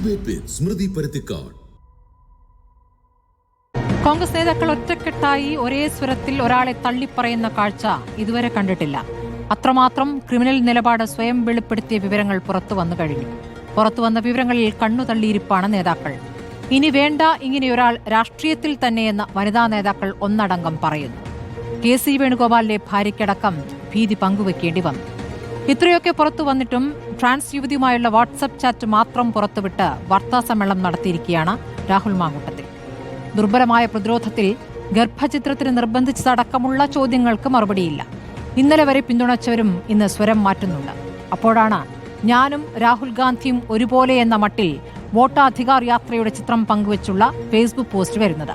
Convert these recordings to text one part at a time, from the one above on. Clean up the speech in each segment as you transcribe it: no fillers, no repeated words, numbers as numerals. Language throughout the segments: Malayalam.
ഡിബേറ്റ് വിത്ത് സ്മൃതി പരുത്തിക്കാട്. കോൺഗ്രസ് നേതാക്കൾ ഒറ്റക്കെട്ടായി ഒരേ സ്വരത്തിൽ ഒരാളെ തള്ളിപ്പറയുന്ന കാഴ്ച ഇതുവരെ കണ്ടിട്ടില്ല. അത്രമാത്രം ക്രിമിനൽ നിലപാട് സ്വയം വെളിപ്പെടുത്തിയ വിവരങ്ങൾ പുറത്തു വന്നു കഴിഞ്ഞു. പുറത്തുവന്ന വിവരങ്ങളിൽ കണ്ണു തള്ളിയിരിപ്പാണ് നേതാക്കൾ. ഇനി വേണ്ട ഇങ്ങനെയൊരാൾ രാഷ്ട്രീയത്തിൽ തന്നെയെന്ന് വനിതാ നേതാക്കൾ ഒന്നടങ്കം പറയുന്നു. KC വേണുഗോപാലിന്റെ ഭാര്യയ്ക്കടക്കം ഭീതി പങ്കുവെക്കേണ്ടി വന്നു. ഇത്രയൊക്കെ പുറത്തു വന്നിട്ടും ട്രാൻസ് യുവതിയുമായുള്ള വാട്സപ്പ് ചാറ്റ് മാത്രം പുറത്തുവിട്ട് വാർത്താസമ്മേളനം നടത്തിയിരിക്കുകയാണ് രാഹുൽ മാങ്കൂട്ടത്തിൽ. ദുർബലമായ പ്രതിരോധത്തിൽ ഗർഭചിത്രത്തിന് നിർബന്ധിച്ചതടക്കമുള്ള ചോദ്യങ്ങൾക്ക് മറുപടിയില്ല. ഇന്നലെ വരെ പിന്തുണച്ചവരും ഇന്ന് സ്വരം മാറ്റുന്നുണ്ട്. അപ്പോഴാണ് ഞാനും രാഹുൽ ഗാന്ധിയും ഒരുപോലെ എന്ന മട്ടിൽ വോട്ടാധികാർ യാത്രയുടെ ചിത്രം പങ്കുവച്ചുള്ള ഫേസ്ബുക്ക് പോസ്റ്റ് വരുന്നത്.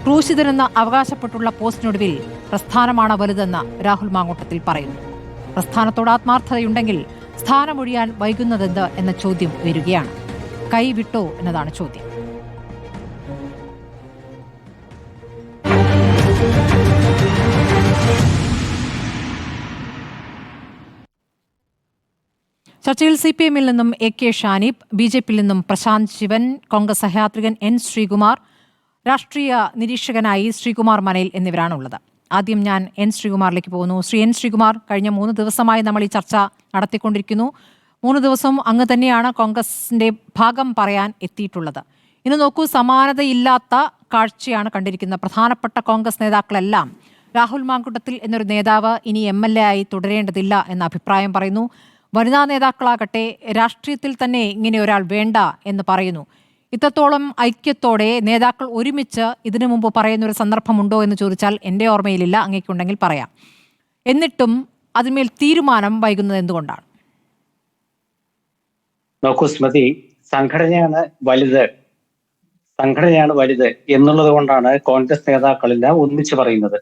ക്രൂശിതരെന്ന് അവകാശപ്പെട്ടുള്ള പോസ്റ്റിനൊടുവിൽ പ്രസ്ഥാനമാണ് വലുതെന്ന് രാഹുൽ മാങ്കൂട്ടത്തിൽ പറയുന്നു. പ്രസ്ഥാനത്തോട് ആത്മാർത്ഥതയുണ്ടെങ്കിൽ സ്ഥാനമൊഴിയാൻ വൈകുന്നതെന്ത് എന്ന ചോദ്യം ഉയരുകയാണ്. കൈവിട്ടോ എന്നതാണ് ചോദ്യം. ചർച്ചയിൽ CPM-ൽ നിന്നും AK ഷാനിബ്, BJP-യിൽ നിന്നും പ്രശാന്ത് ശിവൻ, കോൺഗ്രസ് സഹയാത്രികൻ N ശ്രീകുമാർ, രാഷ്ട്രീയ നിരീക്ഷകനായി ശ്രീകുമാർ മനയിൽ എന്നിവരാണുള്ളത്. ആദ്യം ഞാൻ N ശ്രീകുമാറിലേക്ക് പോകുന്നു. N ശ്രീകുമാർ, കഴിഞ്ഞ 3 ദിവസമായി നമ്മൾ ഈ ചർച്ച നടത്തിക്കൊണ്ടിരിക്കുന്നു. 3 ദിവസം അങ്ങ് തന്നെയാണ് കോൺഗ്രസിന്റെ ഭാഗം പറയാൻ എത്തിയിട്ടുള്ളത്. ഇന്ന് നോക്കൂ, സമാനതയില്ലാത്ത കാഴ്ചയാണ് കണ്ടിരിക്കുന്നത്. പ്രധാനപ്പെട്ട കോൺഗ്രസ് നേതാക്കളെല്ലാം രാഹുൽ മാങ്കൂട്ടത്തിൽ എന്നൊരു നേതാവ് ഇനി MLA ആയി തുടരേണ്ടതില്ല എന്ന അഭിപ്രായം പറയുന്നു. വനിതാ നേതാക്കളാകട്ടെ രാഷ്ട്രീയത്തിൽ തന്നെ ഇങ്ങനെ ഒരാൾ വേണ്ട എന്ന് പറയുന്നു. ഇത്രത്തോളം ഐക്യത്തോടെ നേതാക്കൾ ഒരുമിച്ച് ഇതിനു മുമ്പ് പറയുന്നൊരു സന്ദർഭമുണ്ടോ എന്ന് ചോദിച്ചാൽ എൻ്റെ ഓർമ്മയിലില്ല. അങ്ങേക്കുണ്ടെങ്കിൽ പറയാം. എന്നിട്ടും അതിന്മേൽ തീരുമാനം വൈകുന്നത് എന്തുകൊണ്ടാണ്? നോക്കൂ സ്മൃതി, സംഘടനയാണ് വലുത് എന്നുള്ളത് കൊണ്ടാണ് കോൺഗ്രസ് നേതാക്കളെല്ലാം ഒന്നിച്ചു പറയുന്നത്.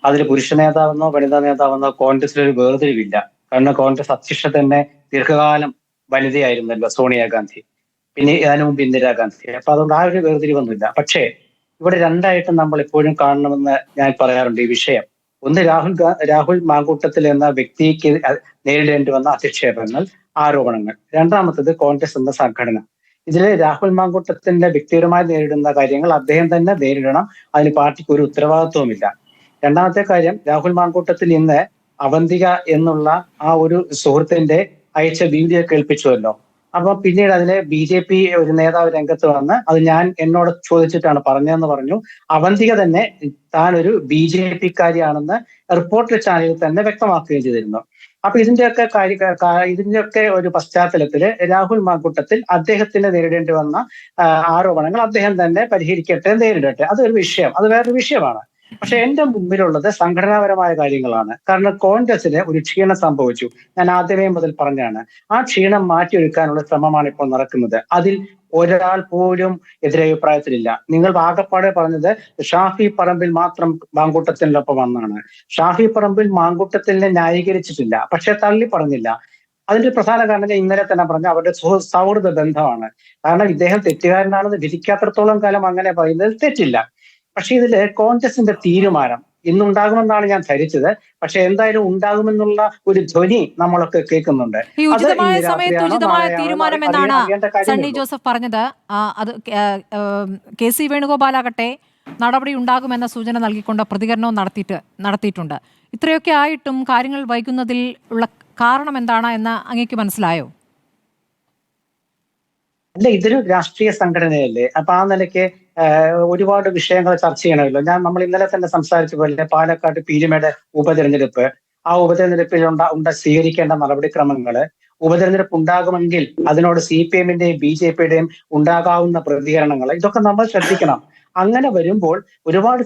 അതിൽ പുരുഷ നേതാവെന്നോ വനിതാ നേതാവെന്നോ കോൺഗ്രസിലൊരു വേർതിരിവില്ല. കാരണം കോൺഗ്രസ് അധ്യക്ഷ തന്നെ ദീർഘകാലം വനിതയായിരുന്നല്ലോ സോണിയാഗാന്ധി, പിന്നെ അതിനു മുമ്പ് ഇന്ദിരാഗാന്ധി. അപ്പൊ അതുകൊണ്ട് ആ ഒരു വേർതിരിവൊന്നുമില്ല. പക്ഷേ ഇവിടെ രണ്ടായിട്ടും നമ്മൾ എപ്പോഴും കാണണമെന്ന് ഞാൻ പറയാറുണ്ട് ഈ വിഷയം. ഒന്ന്, രാഹുൽ മാങ്കൂട്ടത്തിൽ എന്ന വ്യക്തിക്ക് നേരിടേണ്ടി വന്ന അധിക്ഷേപങ്ങൾ, ആരോപണങ്ങൾ. രണ്ടാമത്തത് കോൺഗ്രസ് എന്ന സംഘടന. ഇതിൽ രാഹുൽ മാങ്കൂട്ടത്തിന്റെ വ്യക്തിപരമായി നേരിടുന്ന കാര്യങ്ങൾ അദ്ദേഹം തന്നെ നേരിടണം. അതിന് പാർട്ടിക്ക് ഒരു ഉത്തരവാദിത്വവുമില്ല. രണ്ടാമത്തെ കാര്യം, രാഹുൽ മാങ്കൂട്ടത്തിൽ ഇന്ന് അവന്തിക എന്നുള്ള ആ ഒരു സുഹൃത്തിന്റെ അയച്ച വീഡിയോ കേൾപ്പിച്ചുവല്ലോ. അപ്പൊ പിന്നീട് അതിന് BJP ഒരു നേതാവ് രംഗത്ത് വന്ന് അത് എന്നോട് ചോദിച്ചിട്ടാണ് പറഞ്ഞതെന്ന് പറഞ്ഞു. അവന്തിക തന്നെ താൻ ഒരു BJP-കാരിയാണെന്ന് റിപ്പോർട്ടർ ചാനലിൽ തന്നെ വ്യക്തമാക്കുകയും ചെയ്തിരുന്നു. അപ്പൊ ഇതിന്റെയൊക്കെ ഒരു പശ്ചാത്തലത്തിൽ രാഹുൽ മാങ്കൂട്ടത്തിൽ അദ്ദേഹത്തിന് നേരിടേണ്ടി വന്ന ആരോപണങ്ങൾ അദ്ദേഹം തന്നെ പരിഹരിക്കട്ടെ, നേരിടട്ടെ. അതൊരു വിഷയം, അത് വേറൊരു വിഷയമാണ്. പക്ഷെ എന്റെ മുമ്പിലുള്ളത് സംഘടനാപരമായ കാര്യങ്ങളാണ്. കാരണം കോൺഗ്രസിന് ഒരു ക്ഷീണം സംഭവിച്ചു. ഞാൻ ആദ്യമേ മുതൽ പറഞ്ഞാണ്, ആ ക്ഷീണം മാറ്റിയെടുക്കാനുള്ള ശ്രമമാണ് ഇപ്പോൾ നടക്കുന്നത്. അതിൽ ഒരാൾ പോലും എതിരഭിപ്രായത്തിലില്ല. നിങ്ങൾ ആകപ്പാടെ പറഞ്ഞത് ഷാഫി പറമ്പിൽ മാത്രം മാങ്കൂട്ടത്തിനൊപ്പം വന്നാണ്. ഷാഫി പറമ്പിൽ മാങ്കൂട്ടത്തിനെ ന്യായീകരിച്ചിട്ടില്ല, പക്ഷെ തള്ളി പറഞ്ഞില്ല. അതിന്റെ പ്രധാന കാരണം ഇന്നലെ തന്നെ പറഞ്ഞ അവരുടെ സൗഹൃദ ബന്ധമാണ്. കാരണം ഇദ്ദേഹം തെറ്റുകാരനാണെന്ന് വിധിക്കാത്രത്തോളം കാലം അങ്ങനെ പറയുന്നതിൽ തെറ്റില്ല. പക്ഷെ ഇതില് കോൺഗ്രസിന്റെ തീരുമാനം ഇന്നുണ്ടാകുമെന്നാണ് ഞാൻ ധരിച്ചത്. പക്ഷെ എന്തായാലും ഉണ്ടാകുമെന്നുള്ള ഒരു ധ്വനി നമ്മളൊക്കെ കേൾക്കുന്നുണ്ട്. ഈ ഉചിതമായ സമയത്ത് ഉചിതമായ തീരുമാനം എന്നാണ് സണ്ണി ജോസഫ് പറഞ്ഞത്. അത് KC വേണുഗോപാലാകട്ടെ നടപടി ഉണ്ടാകുമെന്ന സൂചന നൽകിക്കൊണ്ട് പ്രതികരണവും നടത്തിയിട്ടുണ്ട്. ഇത്രയൊക്കെ ആയിട്ടും കാര്യങ്ങൾ വൈകുന്നതിൽ ഉള്ള കാരണം എന്താണ് എന്ന് അങ്ങേക്ക് മനസ്സിലായോ? അല്ല, ഇതൊരു രാഷ്ട്രീയ സംഘടനയല്ലേ. അപ്പൊ ആ നിലയ്ക്ക് ഒരുപാട് വിഷയങ്ങൾ ചർച്ച ചെയ്യണമല്ലോ. നമ്മൾ ഇന്നലെ തന്നെ സംസാരിച്ച പോലെ പാലക്കാട് പീരുമേട് ഉപതെരഞ്ഞെടുപ്പ്, ആ ഉപതെരഞ്ഞെടുപ്പിൽ സ്വീകരിക്കേണ്ട നടപടിക്രമങ്ങള്, ഉപതെരഞ്ഞെടുപ്പ് ഉണ്ടാകുമെങ്കിൽ അതിനോട് CPM-ന്റെയും BJP-യുടെയും ഉണ്ടാകാവുന്ന പ്രതികരണങ്ങൾ, ഇതൊക്കെ നമ്മൾ ശ്രദ്ധിക്കണം. അങ്ങനെ വരുമ്പോൾ ഒരുപാട്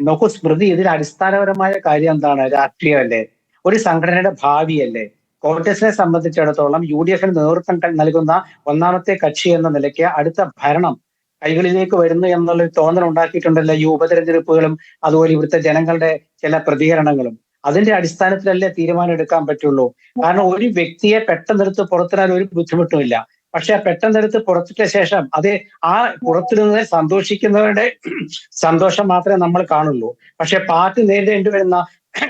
നോക്കൂ സ്മൃതി, ഇതിൽ അടിസ്ഥാനപരമായ കാര്യം എന്താണ്? രാഷ്ട്രീയമല്ലേ, ഒരു സംഘടനയുടെ ഭാവിയല്ലേ. കോൺഗ്രസിനെ സംബന്ധിച്ചിടത്തോളം UDF-ന് നേതൃത്വം നൽകുന്ന ഒന്നാമത്തെ കക്ഷി എന്ന നിലയ്ക്ക് അടുത്ത ഭരണം കൈകളിലേക്ക് വരുന്നു എന്നുള്ള തോന്നൽ ഉണ്ടാക്കിയിട്ടുണ്ടല്ലോ ഈ ഉപതെരഞ്ഞെടുപ്പുകളും അതുപോലെ ഇവിടുത്തെ ജനങ്ങളുടെ ചില പ്രതികരണങ്ങളും. അതിന്റെ അടിസ്ഥാനത്തിലല്ലേ തീരുമാനം എടുക്കാൻ പറ്റുള്ളൂ. കാരണം ഒരു വ്യക്തിയെ പെട്ടെന്നെടുത്ത് പുറത്തിടാൻ ഒരു ബുദ്ധിമുട്ടുമില്ല. പക്ഷെ പെട്ടെന്നെടുത്ത് പുറത്തിട്ട ശേഷം ആ പുറത്തിടുന്നതിൽ സന്തോഷിക്കുന്നവരുടെ സന്തോഷം മാത്രമേ നമ്മൾ കാണുള്ളൂ. പക്ഷെ പാർട്ടി നേരിടേണ്ടി വരുന്ന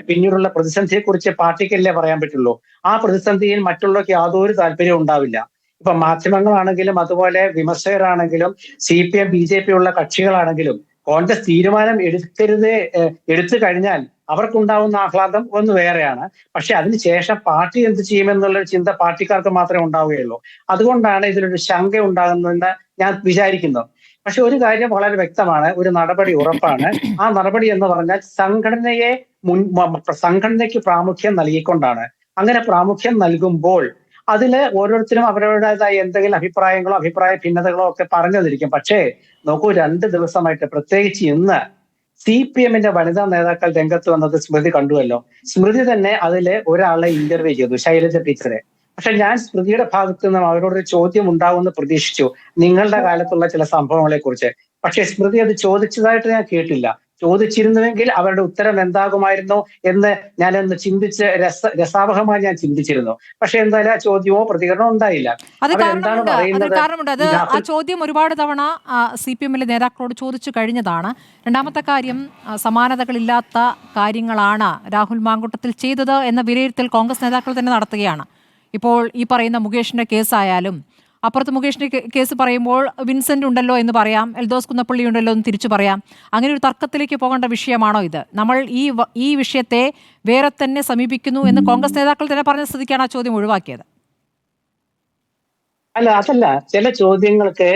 പിന്നീടുള്ള പ്രതിസന്ധിയെ കുറിച്ച് പാർട്ടിക്കല്ലേ പറയാൻ പറ്റുള്ളൂ. ആ പ്രതിസന്ധിയിൽ മറ്റുള്ളവർക്ക് യാതൊരു താല്പര്യവും ഉണ്ടാവില്ല. ഇപ്പൊ മാധ്യമങ്ങളാണെങ്കിലും അതുപോലെ വിമർശകരാണെങ്കിലും CPM BJP ഉള്ള കക്ഷികളാണെങ്കിലും കോൺഗ്രസ് തീരുമാനം എടുത്തു കഴിഞ്ഞാൽ അവർക്കുണ്ടാവുന്ന ആഹ്ലാദം ഒന്ന് വേറെയാണ്. പക്ഷെ അതിനുശേഷം പാർട്ടി എന്ത് ചെയ്യുമെന്നുള്ളൊരു ചിന്ത പാർട്ടിക്കാർക്ക് മാത്രമേ ഉണ്ടാവുകയുള്ളൂ. അതുകൊണ്ടാണ് ഇതിലൊരു ശങ്ക ഉണ്ടാകുന്നതെന്ന് ഞാൻ വിചാരിക്കുന്നു. പക്ഷെ ഒരു കാര്യം വളരെ വ്യക്തമാണ്, ഒരു നടപടി ഉറപ്പാണ്. ആ നടപടി എന്ന് പറഞ്ഞാൽ സംഘടനയ്ക്ക് പ്രാമുഖ്യം നൽകിക്കൊണ്ടാണ്. അങ്ങനെ പ്രാമുഖ്യം നൽകുമ്പോൾ അതില് ഓരോരുത്തരും അവരവരുടേതായ എന്തെങ്കിലും അഭിപ്രായങ്ങളോ അഭിപ്രായ ഭിന്നതകളോ ഒക്കെ പറഞ്ഞതിരിക്കും. പക്ഷേ നോക്കൂ, 2 ദിവസമായിട്ട് പ്രത്യേകിച്ച് ഇന്ന് CPM-ന്റെ വനിതാ നേതാക്കൾ രംഗത്ത് വന്നത് സ്മൃതി കണ്ടുവല്ലോ. സ്മൃതി തന്നെ അതില് ഒരാളെ ഇന്റർവ്യൂ ചെയ്തു, ശൈലജ ടീച്ചറെ. പക്ഷെ ഞാൻ സ്മൃതിയുടെ ഭാഗത്തു നിന്നും അവരോടൊരു ചോദ്യം ഉണ്ടാവുമെന്ന് പ്രതീക്ഷിച്ചു, നിങ്ങളുടെ കാലത്തുള്ള ചില സംഭവങ്ങളെ കുറിച്ച്. പക്ഷെ സ്മൃതി അത് ചോദിച്ചതായിട്ട് ഞാൻ കേട്ടില്ല. ചോദിച്ചിരുന്നുവെങ്കിൽ അവരുടെ ഉത്തരം എന്താകുമായിരുന്നു എന്ന് ഞാനൊന്ന് ചിന്തിച്ച് രസാവഹമായി ഞാൻ ചിന്തിച്ചിരുന്നു. പക്ഷെ എന്തായാലും ആ ചോദ്യമോ പ്രതികരണമോ ഉണ്ടായില്ല. അവരെന്താണ് പറയുന്നത്? അത് ആ ചോദ്യം ഒരുപാട് തവണ CPM-ലെ നേതാക്കളോട് ചോദിച്ചു കഴിഞ്ഞതാണ്. രണ്ടാമത്തെ കാര്യം, സമാനതകളില്ലാത്ത കാര്യങ്ങളാണ് രാഹുൽ മാങ്കൂട്ടത്തിൽ ചെയ്തത് എന്ന വിലയിരുത്തൽ കോൺഗ്രസ് നേതാക്കൾ തന്നെ നടത്തുകയാണ്. ഇപ്പോൾ ഈ പറയുന്ന മുകേഷിന്റെ കേസായാലും, അപ്പുറത്ത് മുകേഷിന്റെ കേസ് പറയുമ്പോൾ വിൻസെന്റ് ഉണ്ടല്ലോ എന്ന് പറയാം, എൽദോസ് കുന്നപ്പള്ളി ഉണ്ടല്ലോ എന്ന് തിരിച്ചു പറയാം. അങ്ങനെ ഒരു തർക്കത്തിലേക്ക് പോകേണ്ട വിഷയമാണോ ഇത്? നമ്മൾ ഈ വിഷയത്തെ വേറെ തന്നെ സമീപിക്കുന്നു എന്ന് കോൺഗ്രസ് നേതാക്കൾ തന്നെ പറഞ്ഞ സ്ഥിതിക്കാണ് ആ ചോദ്യം ഒഴിവാക്കിയത്. അല്ല, അതല്ല. ചില ചോദ്യങ്ങൾക്ക്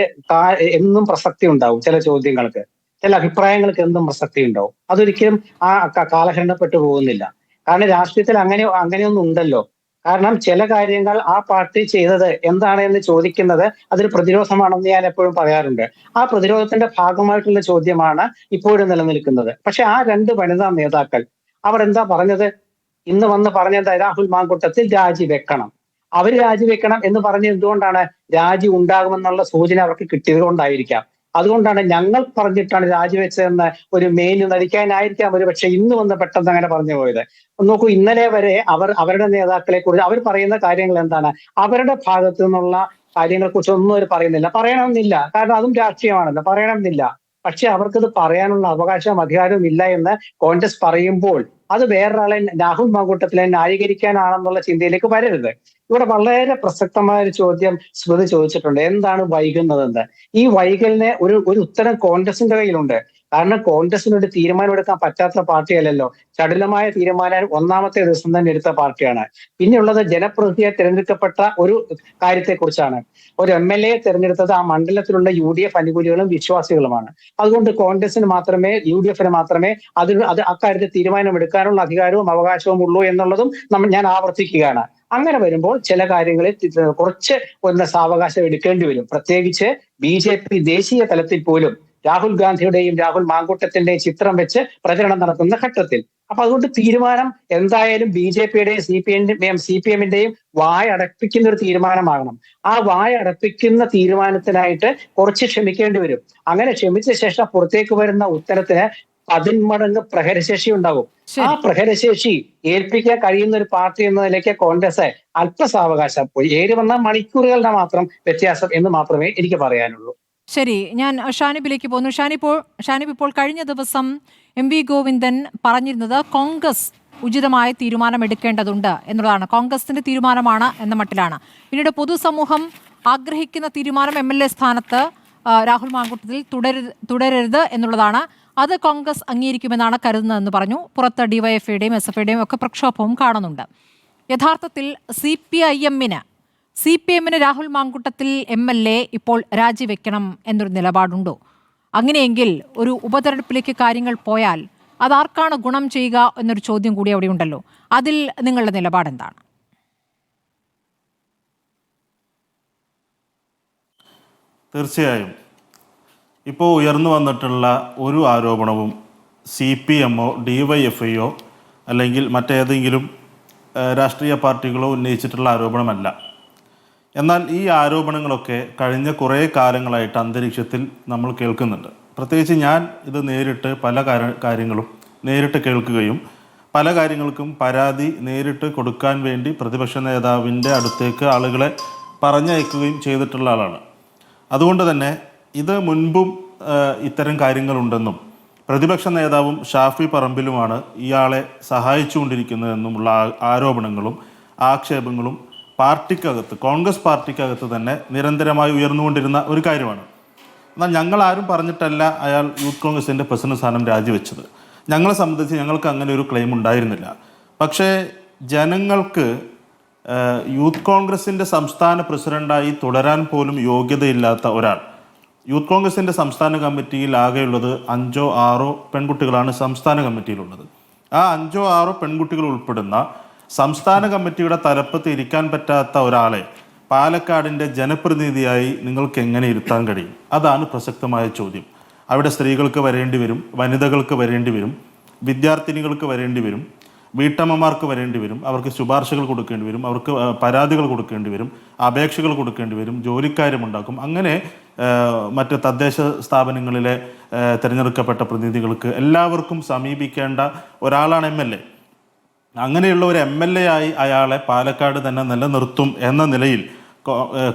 എന്നും പ്രസക്തി ഉണ്ടാവും. ചില ചോദ്യങ്ങൾക്ക്, ചില അഭിപ്രായങ്ങൾക്ക് എന്നും പ്രസക്തി ഉണ്ടാവും. അതൊരിക്കലും ആ കാലഹരണപ്പെട്ടു പോകുന്നില്ല. കാരണം രാഷ്ട്രീയത്തിൽ അങ്ങനെയൊന്നും ഉണ്ടല്ലോ. കാരണം ചില കാര്യങ്ങൾ ആ പാർട്ടി ചെയ്തത് എന്താണ് എന്ന് ചോദിക്കുന്നത് അതൊരു പ്രതിരോധമാണെന്ന് ഞാൻ എപ്പോഴും പറയാറുണ്ട്. ആ പ്രതിരോധത്തിന്റെ ഭാഗമായിട്ടുള്ള ചോദ്യമാണ് ഇപ്പോഴും നിലനിൽക്കുന്നത്. പക്ഷെ ആ 2 വനിതാ നേതാക്കൾ അവർ എന്താ പറഞ്ഞത്? ഇന്ന് വന്ന് പറഞ്ഞത് രാഹുൽ മാങ്കൂട്ടത്തിൽ രാജിവെക്കണം. അവർ രാജിവെക്കണം എന്ന് പറഞ്ഞത് എന്തുകൊണ്ടാണ്? രാജി ഉണ്ടാകുമെന്നുള്ള സൂചന അവർക്ക് കിട്ടിയത് കൊണ്ടായിരിക്കാം. അതുകൊണ്ടാണ് ഞങ്ങൾ പറഞ്ഞിട്ടാണ് രാജിവെച്ചതെന്ന് ഒരു മെയിൻ നടിക്കാനായിരിക്കാം ഒരു പക്ഷെ ഇന്ന് വന്ന് പെട്ടെന്ന് അങ്ങനെ പറഞ്ഞു പോയത്. നോക്കൂ, ഇന്നലെ വരെ അവരുടെ നേതാക്കളെ കുറിച്ച് അവർ പറയുന്ന കാര്യങ്ങൾ എന്താണ്? അവരുടെ ഭാഗത്തു നിന്നുള്ള കാര്യങ്ങളെ കുറിച്ച് ഒന്നും അവർ പറയുന്നില്ല. പറയണമെന്നില്ല, കാരണം അതും രാഷ്ട്രീയമാണല്ലോ, പറയണമെന്നില്ല. പക്ഷെ അവർക്കത് പറയാനുള്ള അവകാശവും അധികാരവും ഇല്ല എന്ന് കോൺഗ്രസ് പറയുമ്പോൾ അത് വേറൊരാളെ, രാഹുൽ മാങ്കൂട്ടത്തിലെ ന്യായീകരിക്കാനാണെന്നുള്ള ചിന്തയിലേക്ക് വരരുത്. ഇവിടെ വളരെ പ്രസക്തമായ ഒരു ചോദ്യം സ്മൃതി ചോദിച്ചിട്ടുണ്ട്, എന്താണ് വൈകുന്നതെന്ന്. ഈ വൈകലിന് ഒരു ഉത്തരം കോൺഗ്രസിന്റെ കയ്യിലുണ്ട്. കാരണം കോൺഗ്രസിനൊരു തീരുമാനമെടുക്കാൻ പറ്റാത്ത പാർട്ടിയല്ലല്ലോ. ചടുലമായ തീരുമാനം 1ാമത്തെ ദിവസം തന്നെ എടുത്ത പാർട്ടിയാണ്. പിന്നെയുള്ളത് ജനപ്രതിനിധിയെ തിരഞ്ഞെടുക്കപ്പെട്ട ഒരു കാര്യത്തെക്കുറിച്ചാണ്. ഒരു MLA തിരഞ്ഞെടുത്തത് ആ മണ്ഡലത്തിലുള്ള UDF അനുകൂലികളും വിശ്വാസികളുമാണ്. അതുകൊണ്ട് കോൺഗ്രസിന് മാത്രമേ, UDF-ന് മാത്രമേ അക്കാര്യത്തിൽ തീരുമാനമെടുക്കാനുള്ള അധികാരവും അവകാശവും ഉള്ളൂ എന്നുള്ളതും ഞാൻ ആവർത്തിക്കുകയാണ്. അങ്ങനെ വരുമ്പോൾ ചില കാര്യങ്ങളിൽ കുറച്ച് സാവകാശം എടുക്കേണ്ടി വരും. പ്രത്യേകിച്ച് BJP ദേശീയ തലത്തിൽ പോലും രാഹുൽ ഗാന്ധിയുടെയും രാഹുൽ മാങ്കൂട്ടത്തിന്റെയും ചിത്രം വെച്ച് പ്രചരണം നടത്തുന്ന ഘട്ടത്തിൽ. അപ്പൊ അതുകൊണ്ട് തീരുമാനം എന്തായാലും BJP-യുടെയും CPM-ന്റെയും വായടപ്പിക്കുന്ന ഒരു തീരുമാനമാകണം. ആ വായടപ്പിക്കുന്ന തീരുമാനത്തിനായിട്ട് കുറച്ച് ക്ഷമിക്കേണ്ടി വരും. അങ്ങനെ ക്ഷമിച്ച ശേഷം പുറത്തേക്ക് വരുന്ന ഉത്തരത്തിന് 10 മടങ്ങ് പ്രഹരശേഷി ഉണ്ടാകും. ആ പ്രഹരശേഷി ഏൽപ്പിക്കാൻ കഴിയുന്ന ഒരു പാർട്ടി എന്ന നിലയ്ക്ക് കോൺഗ്രസ് അല്പസാവകാശം പോയി. വന്ന മണിക്കൂറുകളുടെ മാത്രം വ്യത്യാസം എന്ന് മാത്രമേ എനിക്ക് പറയാനുള്ളൂ. ശരി, ഞാൻ ഷാനിബിലേക്ക് പോകുന്നു. ഷാനിബ്, ഇപ്പോൾ കഴിഞ്ഞ ദിവസം MV ഗോവിന്ദൻ പറഞ്ഞിരുന്നത് കോൺഗ്രസ് ഉചിതമായ തീരുമാനം എടുക്കേണ്ടതുണ്ട് എന്നുള്ളതാണ്. കോൺഗ്രസിന്റെ തീരുമാനമാണ് എന്ന മട്ടിലാണ്. പിന്നീട് പൊതുസമൂഹം ആഗ്രഹിക്കുന്ന തീരുമാനം MLA സ്ഥാനത്ത് രാഹുൽ മാങ്കൂട്ടത്തിൽ തുടരരുത് എന്നുള്ളതാണ്. അത് കോൺഗ്രസ് അംഗീകരിക്കുമെന്നാണ് കരുതുന്നതെന്ന് പറഞ്ഞു. പുറത്ത് DYFI-യുടെയും SFI-യുടെയും ഒക്കെ പ്രക്ഷോഭവും കാണുന്നുണ്ട്. യഥാർത്ഥത്തിൽ CPM-ന് രാഹുൽ മാങ്കൂട്ടത്തിൽ MLA ഇപ്പോൾ രാജിവെക്കണം എന്നൊരു നിലപാടുണ്ടോ? അങ്ങനെയെങ്കിൽ ഒരു ഉപതെരഞ്ഞെടുപ്പിലേക്ക് കാര്യങ്ങൾ പോയാൽ അതാർക്കാണ് ഗുണം ചെയ്യുക എന്നൊരു ചോദ്യം കൂടി അവിടെ ഉണ്ടല്ലോ. അതിൽ നിങ്ങളുടെ നിലപാട് എന്താണ്? തീർച്ചയായും ഇപ്പോൾ ഉയർന്നു വന്നിട്ടുള്ള ഒരു ആരോപണവും CPM-ഓ DYFI-യോ അല്ലെങ്കിൽ മറ്റേതെങ്കിലും രാഷ്ട്രീയ പാർട്ടികളോ ഉന്നയിച്ചിട്ടുള്ള ആരോപണമല്ല. എന്നാൽ ഈ ആരോപണങ്ങളൊക്കെ കഴിഞ്ഞ കുറേ കാലങ്ങളായിട്ട് അന്തരീക്ഷത്തിൽ നമ്മൾ കേൾക്കുന്നുണ്ട്. പ്രത്യേകിച്ച് ഞാൻ ഇത് നേരിട്ട് പല കാര്യങ്ങളും നേരിട്ട് കേൾക്കുകയും പല കാര്യങ്ങൾക്കും പരാതി നേരിട്ട് കൊടുക്കാൻ വേണ്ടി പ്രതിപക്ഷ നേതാവിൻ്റെ അടുത്തേക്ക് ആളുകളെ പറഞ്ഞയക്കുകയും ചെയ്തിട്ടുള്ള ആളാണ്. അതുകൊണ്ട് തന്നെ ഇത് മുൻപും ഇത്തരം കാര്യങ്ങളുണ്ടെന്നും പ്രതിപക്ഷ നേതാവും ഷാഫി പറമ്പിലുമാണ് ഇയാളെ സഹായിച്ചുകൊണ്ടിരിക്കുന്നതെന്നുമുള്ള ആരോപണങ്ങളും ആക്ഷേപങ്ങളും പാർട്ടിക്കകത്ത്, കോൺഗ്രസ് പാർട്ടിക്കകത്ത് തന്നെ നിരന്തരമായി ഉയർന്നുകൊണ്ടിരുന്ന ഒരു കാര്യമാണ്. എന്നാൽ ഞങ്ങളാരും പറഞ്ഞിട്ടല്ല അയാൾ യൂത്ത് കോൺഗ്രസിൻ്റെ പ്രസിഡന്റ് സ്ഥാനം രാജിവെച്ചത്. ഞങ്ങളെ സംബന്ധിച്ച് ഞങ്ങൾക്ക് അങ്ങനെ ഒരു ക്ലെയിം ഉണ്ടായിരുന്നില്ല. പക്ഷേ ജനങ്ങൾക്ക് യൂത്ത് കോൺഗ്രസിൻ്റെ സംസ്ഥാന പ്രസിഡന്റായി തുടരാൻ പോലും യോഗ്യതയില്ലാത്ത ഒരാൾ, യൂത്ത് കോൺഗ്രസിൻ്റെ സംസ്ഥാന കമ്മിറ്റിയിൽ ആകെയുള്ളത് 5 or 6 പെൺകുട്ടികളാണ് സംസ്ഥാന കമ്മിറ്റിയിലുള്ളത്. ആ 5 or 6 പെൺകുട്ടികൾ ഉൾപ്പെടുന്ന സംസ്ഥാന കമ്മിറ്റിയുടെ തലപ്പത്ത് ഇരിക്കാൻ പറ്റാത്ത ഒരാളെ പാലക്കാടിൻ്റെ ജനപ്രതിനിധിയായി നിങ്ങൾക്ക് എങ്ങനെ ഇരുത്താൻ കഴിയും? അതാണ് പ്രസക്തമായ ചോദ്യം. അവിടെ സ്ത്രീകൾക്ക് വരേണ്ടി വരും, വനിതകൾക്ക് വരേണ്ടി വരും, വിദ്യാർത്ഥിനികൾക്ക് വരേണ്ടി വരും, വീട്ടമ്മമാർക്ക് വരേണ്ടി വരും, അവർക്ക് ശുപാർശകൾ കൊടുക്കേണ്ടി വരും, അവർക്ക് പരാതികൾ കൊടുക്കേണ്ടി വരും, അപേക്ഷകൾ കൊടുക്കേണ്ടി വരും, ജോലിക്കാരുമുണ്ടാക്കും. അങ്ങനെ മറ്റ് തദ്ദേശ സ്ഥാപനങ്ങളിലെ തിരഞ്ഞെടുക്കപ്പെട്ട പ്രതിനിധികൾക്ക് എല്ലാവർക്കും സമീപിക്കേണ്ട ഒരാളാണ് MLA. അങ്ങനെയുള്ള ഒരു MLA ആയി അയാളെ പാലക്കാട് തന്നെ നിലനിർത്തും എന്ന നിലയിൽ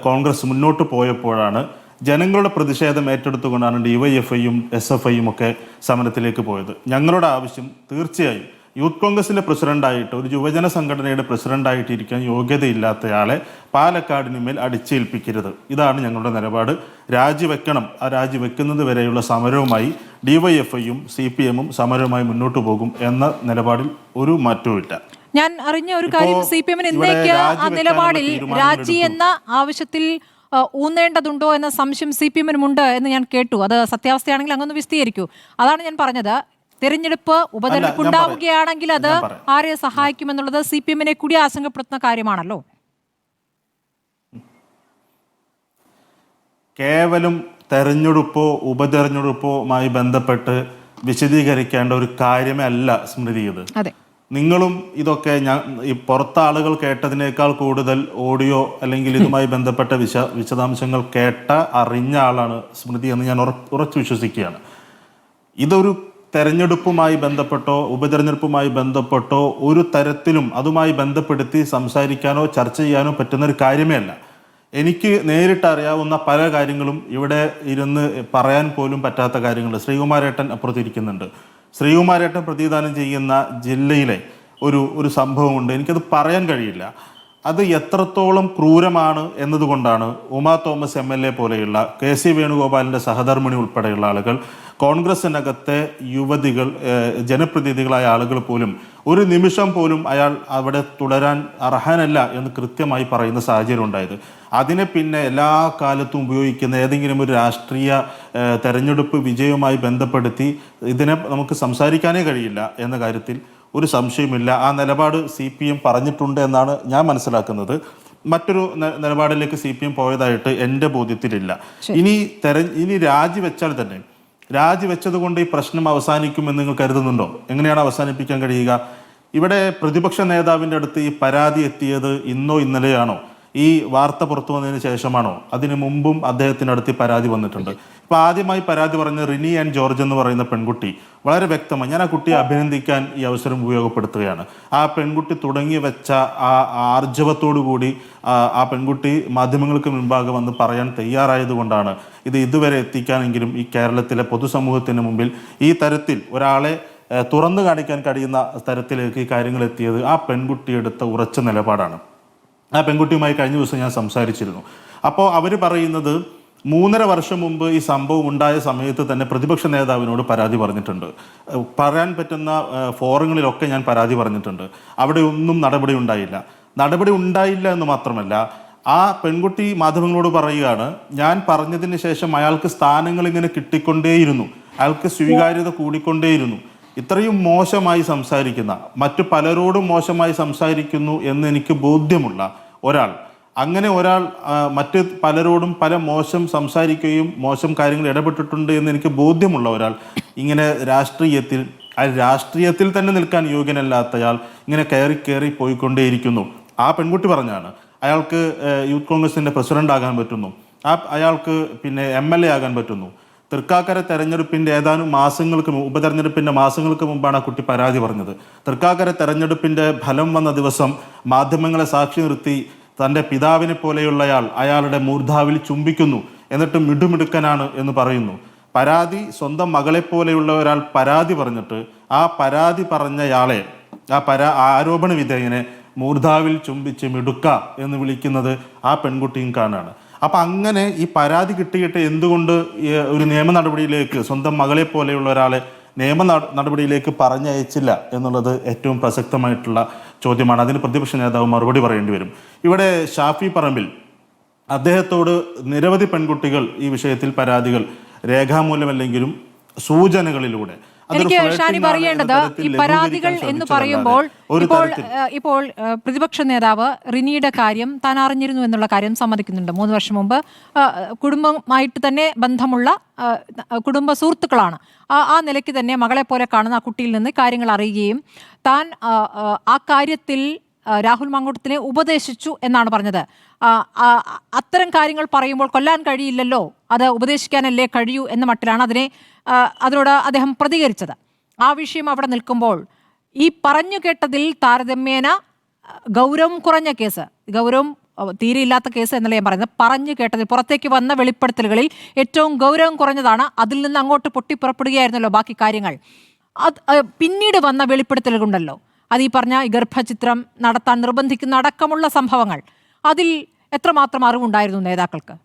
കോൺഗ്രസ് മുന്നോട്ട് പോയപ്പോഴാണ് ജനങ്ങളുടെ പ്രതിഷേധം ഏറ്റെടുത്തുകൊണ്ടാണ് DYFIയും SFIയും ഒക്കെ സമരത്തിലേക്ക് പോയത്. ഞങ്ങളുടെ ആവശ്യം തീർച്ചയായും യൂത്ത് കോൺഗ്രസിൻ്റെ പ്രസിഡന്റായിട്ട്, ഒരു യുവജന സംഘടനയുടെ പ്രസിഡന്റായിട്ട് ഇരിക്കാൻ യോഗ്യതയില്ലാത്തയാളെ പാലക്കാടിന് മേൽ അടിച്ചേൽപ്പിക്കരുത്. ഇതാണ് ഞങ്ങളുടെ നിലപാട്. രാജിവെക്കണം. ആ രാജിവെക്കുന്നത് വരെയുള്ള സമരവുമായി DYFIയും CPMഉം സമരവുമായി മുന്നോട്ട് പോകും എന്ന നിലപാടിൽ ഒരു മാറ്റവുമില്ല. ഞാൻ അറിഞ്ഞ ഒരു കാര്യം, CPMന് ഇന്നേക്ക് ആ നിലപാടിൽ രാജി എന്ന ആവശ്യത്തിൽ ഊന്നേണ്ടതുണ്ടോ എന്ന സംശയം CPMനുമുണ്ട് എന്ന് ഞാൻ കേട്ടു. അത് സത്യാവസ്ഥയാണെങ്കിൽ അങ്ങൊന്ന് വിശദീകരിക്കൂ. അതാണ് ഞാൻ പറഞ്ഞത്. തെരഞ്ഞെടുപ്പ്, ഉപതെരഞ്ഞെടുപ്പ് ഉണ്ടാവുകയാണെങ്കിൽ അത് ആരെ സഹായിക്കുമെന്നുള്ളത് CPMനെ കൂടി ആശങ്കപ്പെടുത്തുന്ന കാര്യമാണല്ലോ. കേവലം തെരഞ്ഞെടുപ്പോ ഉപതെരഞ്ഞെടുപ്പുമായി ബന്ധപ്പെട്ട് വിശദീകരിക്കേണ്ട ഒരു കാര്യമേ അല്ല സ്മൃതി ഇത്. നിങ്ങളും ഇതൊക്കെ ഈ പുറത്തെ ആളുകൾ കേട്ടതിനേക്കാൾ കൂടുതൽ ഓഡിയോ അല്ലെങ്കിൽ ഇതുമായി ബന്ധപ്പെട്ട വിശദാംശങ്ങൾ അറിഞ്ഞ ആളാണ് സ്മൃതി എന്ന് ഞാൻ ഉറച്ചു വിശ്വസിക്കുകയാണ്. ഇതൊരു തെരഞ്ഞെടുപ്പുമായി ബന്ധപ്പെട്ടോ ഉപതെരഞ്ഞെടുപ്പുമായി ബന്ധപ്പെട്ടോ ഒരു തരത്തിലും അതുമായി ബന്ധപ്പെടുത്തി സംസാരിക്കാനോ ചർച്ച ചെയ്യാനോ പറ്റുന്നൊരു കാര്യമേ അല്ല. എനിക്ക് നേരിട്ട് അറിയാവുന്ന പല കാര്യങ്ങളും ഇവിടെ ഇരുന്ന് പറയാൻ പോലും പറ്റാത്ത കാര്യങ്ങൾ. ശ്രീകുമാരേട്ടൻ അപ്പുറത്തിരിക്കുന്നുണ്ട്. ശ്രീകുമാരേട്ടൻ പ്രതിദാനം ചെയ്യുന്ന ജില്ലയിലെ ഒരു സംഭവമുണ്ട്. എനിക്കത് പറയാൻ കഴിയില്ല. അത് എത്രത്തോളം ക്രൂരമാണ് എന്നതുകൊണ്ടാണ് ഉമാ തോമസ് MLA പോലെയുള്ള KC വേണുഗോപാലിൻ്റെ സഹധർമ്മിണി ഉൾപ്പെടെയുള്ള ആളുകൾ, കോൺഗ്രസിനകത്തെ യുവതികൾ, ജനപ്രതിനിധികളായ ആളുകൾ പോലും ഒരു നിമിഷം പോലും അയാൾ അവിടെ തുടരാൻ അർഹനല്ല എന്ന് കൃത്യമായി പറയുന്ന സാഹചര്യം ഉണ്ടായത്. അതിനെ പിന്നെ എല്ലാ കാലത്തും ഉപയോഗിക്കുന്ന ഏതെങ്കിലും ഒരു രാഷ്ട്രീയ തെരഞ്ഞെടുപ്പ് വിജയവുമായി ബന്ധപ്പെടുത്തി ഇതിനെ നമുക്ക് സംസാരിക്കാനേ കഴിയില്ല എന്ന കാര്യത്തിൽ ഒരു സംശയമില്ല. ആ നിലപാട് CPM പറഞ്ഞിട്ടുണ്ട് എന്നാണ് ഞാൻ മനസ്സിലാക്കുന്നത്. മറ്റൊരു നിലപാടിലേക്ക് CPM പോയതായിട്ട് എൻ്റെ ബോധ്യത്തിലില്ല. ഇനി രാജിവെച്ചാൽ തന്നെ രാജിവെച്ചത് കൊണ്ട് ഈ പ്രശ്നം അവസാനിക്കുമെന്ന് നിങ്ങൾ കരുതുന്നുണ്ടോ? എങ്ങനെയാണ് അവസാനിപ്പിക്കാൻ കഴിയുക? ഇവിടെ പ്രതിപക്ഷ നേതാവിൻ്റെ അടുത്ത് ഈ പരാതി എത്തിയത് ഇന്നോ ഇന്നലെയാണോ? ഈ വാർത്ത പുറത്തു വന്നതിന് ശേഷമാണോ? അതിനു മുമ്പും അദ്ദേഹത്തിനടുത്ത് പരാതി വന്നിട്ടുണ്ട്. ഇപ്പൊ ആദ്യമായി പരാതി പറഞ്ഞ റിനി ആൻഡ് ജോർജ് എന്ന് പറയുന്ന പെൺകുട്ടി വളരെ വ്യക്തമായി, ഞാൻ ആ കുട്ടിയെ അഭിനന്ദിക്കാൻ ഈ അവസരം ഉപയോഗപ്പെടുത്തുകയാണ്. ആ പെൺകുട്ടി തുടങ്ങി വെച്ച ആ ആർജവത്തോടു കൂടി ആ പെൺകുട്ടി മാധ്യമങ്ങൾക്ക് മുൻപാകെ വന്ന് പറയാൻ തയ്യാറായതുകൊണ്ടാണ് ഇത് ഇതുവരെ എത്തിക്കാനെങ്കിലും ഈ കേരളത്തിലെ പൊതുസമൂഹത്തിന് മുമ്പിൽ ഈ തരത്തിൽ ഒരാളെ തുറന്നു കാണിക്കാൻ കഴിയുന്ന തരത്തിലേക്ക് ഈ കാര്യങ്ങൾ എത്തിയത്. ആ പെൺകുട്ടി എടുത്ത ഉറച്ച നിലപാടാണ്. ആ പെൺകുട്ടിയുമായി കഴിഞ്ഞ ദിവസം ഞാൻ സംസാരിച്ചിരുന്നു. അപ്പോൾ അവർ പറയുന്നത് 3.5 വർഷം മുമ്പ് ഈ സംഭവം ഉണ്ടായ സമയത്ത് തന്നെ പ്രതിപക്ഷ നേതാവിനോട് പരാതി പറഞ്ഞിട്ടുണ്ട്. പറയാൻ പറ്റുന്ന ഫോറങ്ങളിലൊക്കെ ഞാൻ പരാതി പറഞ്ഞിട്ടുണ്ട്. അവിടെ ഒന്നും നടപടി ഉണ്ടായില്ല എന്ന് മാത്രമല്ല, ആ പെൺകുട്ടി മാധ്യമങ്ങളോട് പറയുകയാണ്, ഞാൻ പറഞ്ഞതിന് ശേഷം അയാൾക്ക് സ്ഥാനങ്ങൾ ഇങ്ങനെ കിട്ടിക്കൊണ്ടേയിരുന്നു, അയാൾക്ക് സ്വീകാര്യത കൂടിക്കൊണ്ടേയിരുന്നു. ഇത്രയും മോശമായി സംസാരിക്കുന്ന, മറ്റു പലരോടും മോശമായി സംസാരിക്കുന്നു എന്ന് എനിക്ക് ബോധ്യമുള്ള ഒരാൾ, അങ്ങനെ ഒരാൾ മറ്റ് പലരോടും പല മോശം സംസാരിക്കുകയും മോശം കാര്യങ്ങൾ ഇടപെട്ടിട്ടുണ്ട് എന്ന് എനിക്ക് ബോധ്യമുള്ള ഒരാൾ ഇങ്ങനെ രാഷ്ട്രീയത്തിൽ തന്നെ നിൽക്കാൻ യോഗ്യനല്ലാത്തയാൾ ഇങ്ങനെ കയറി പോയിക്കൊണ്ടേയിരിക്കുന്നു. ആ പെൺകുട്ടി പറഞ്ഞാണ് അയാൾക്ക് യൂത്ത് കോൺഗ്രസിൻ്റെ പ്രസിഡന്റ് ആകാൻ പറ്റുന്നു, അയാൾക്ക് പിന്നെ MLA ആകാൻ പറ്റുന്നു. തൃക്കാക്കര തെരഞ്ഞെടുപ്പിൻ്റെ ഏതാനും ഉപതെരഞ്ഞെടുപ്പിൻ്റെ മാസങ്ങൾക്ക് മുമ്പാണ് ആ കുട്ടി പരാതി പറഞ്ഞത്. തൃക്കാക്കര തെരഞ്ഞെടുപ്പിൻ്റെ ഫലം വന്ന ദിവസം മാധ്യമങ്ങളെ സാക്ഷി നിർത്തി തൻ്റെ പിതാവിനെ പോലെയുള്ളയാൾ അയാളുടെ മൂർധാവിൽ ചുംബിക്കുന്നു, എന്നിട്ട് മിടുമിടുക്കനാണ് എന്ന് പറയുന്നു. പരാതി സ്വന്തം മകളെ പോലെയുള്ള ഒരാൾ പരാതി പറഞ്ഞിട്ട് ആ പരാതി പറഞ്ഞയാളെ, ആരോപണ വിധേയനെ മൂർധാവിൽ ചുംബിച്ച് മിടുക്ക എന്ന് വിളിക്കുന്നത് ആ പെൺകുട്ടിയും കാണാണ്. അപ്പം അങ്ങനെ ഈ പരാതി കിട്ടിയിട്ട് എന്തുകൊണ്ട് ഒരു നിയമ നടപടിയിലേക്ക് സ്വന്തം മകളെ പോലെയുള്ള ഒരാളെ നിയമ നടപടിയിലേക്ക് പറഞ്ഞയച്ചില്ല എന്നുള്ളത് ഏറ്റവും പ്രസക്തമായിട്ടുള്ള ചോദ്യമാണ്. അതിന് പ്രതിപക്ഷ നേതാവ് മറുപടി പറയേണ്ടി വരും. ഇവിടെ ഷാഫി പറമ്പിൽ അദ്ദേഹത്തോട് നിരവധി പെൺകുട്ടികൾ ഈ വിഷയത്തിൽ പരാതികൾ രേഖാമൂലമല്ലെങ്കിലും സൂചനകളിലൂടെ എനിക്ക് ഷാനി പറയേണ്ടത് ഈ പരാതികൾ എന്ന് പറയുമ്പോൾ ഇപ്പോൾ പ്രതിപക്ഷ നേതാവ് റിനിയുടെ കാര്യം താൻ അറിഞ്ഞിരുന്നു എന്നുള്ള കാര്യം സമ്മതിക്കുന്നുണ്ട്. 3 വർഷം മുമ്പ് കുടുംബമായിട്ട് തന്നെ ബന്ധമുള്ള കുടുംബ സുഹൃത്തുക്കളാണ്. ആ നിലയ്ക്ക് തന്നെ മകളെ പോലെ കാണുന്ന ആ കുട്ടിയിൽ നിന്ന് കാര്യങ്ങൾ അറിയുകയും താൻ ആ കാര്യത്തിൽ രാഹുൽ മാങ്കൂട്ടത്തിനെ ഉപദേശിച്ചു എന്നാണ് പറഞ്ഞത്. അത്തരം കാര്യങ്ങൾ പറയുമ്പോൾ കൊല്ലാൻ കഴിയില്ലല്ലോ, അത് ഉപദേശിക്കാനല്ലേ കഴിയൂ എന്ന മട്ടിലാണ് അതിനോട് അദ്ദേഹം പ്രതികരിച്ചത്. ആ വിഷയം അവിടെ നിൽക്കുമ്പോൾ ഈ പറഞ്ഞു കേട്ടതിൽ താരതമ്യേന ഗൗരവം കുറഞ്ഞ കേസ്, ഗൗരവം തീരെ ഇല്ലാത്ത കേസ് എന്നല്ല ഞാൻ പറയുന്നത്, പറഞ്ഞു കേട്ടതിൽ പുറത്തേക്ക് വന്ന വെളിപ്പെടുത്തലുകളിൽ ഏറ്റവും ഗൗരവം കുറഞ്ഞതാണ്. അതിൽ നിന്ന് അങ്ങോട്ട് പൊട്ടിപ്പുറപ്പെടുകയായിരുന്നല്ലോ ബാക്കി കാര്യങ്ങൾ. പിന്നീട് വന്ന വെളിപ്പെടുത്തലുകളുണ്ടല്ലോ, അത് ഈ പറഞ്ഞ ഗർഭചിത്രം നടത്താൻ നിർബന്ധിക്കുന്ന അടക്കമുള്ള സംഭവങ്ങൾ, അതിൽ എത്രമാത്രം അറിവുണ്ടായിരുന്നു നേതാക്കൾക്ക്?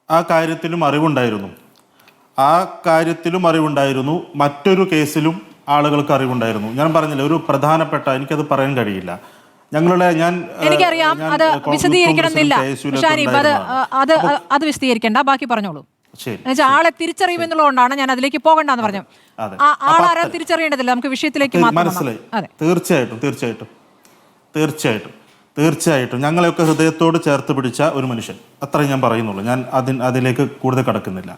ആ കാര്യത്തിലും അറിവുണ്ടായിരുന്നു. മറ്റൊരു കേസിലും ആളുകൾക്ക് അറിവുണ്ടായിരുന്നു. ഞാൻ പറഞ്ഞില്ല, ഒരു പ്രധാനപ്പെട്ട, എനിക്കത് പറയാൻ കഴിയില്ല, എനിക്കറിയാം, അത് വിശദീകരിക്കണമെന്നില്ല. അത് വിശദീകരിക്കേണ്ട, ബാക്കി പറഞ്ഞോളൂ. ആളെ തിരിച്ചറിയുമെന്നുള്ളതുകൊണ്ടാണ് ഞാൻ അതിലേക്ക് പോകണ്ടെന്ന് പറഞ്ഞു. ആളാരാ തിരിച്ചറിയേണ്ടതില്ല, നമുക്ക് വിഷയത്തിലേക്ക് മനസ്സിലായി. തീർച്ചയായിട്ടും ഞങ്ങളെയൊക്കെ ഹൃദയത്തോട് ചേർത്ത് പിടിച്ച ഒരു മനുഷ്യൻ, അത്രയും ഞാൻ പറയുന്നുള്ളൂ. ഞാൻ അതിലേക്ക് കൂടുതൽ കടക്കുന്നില്ല.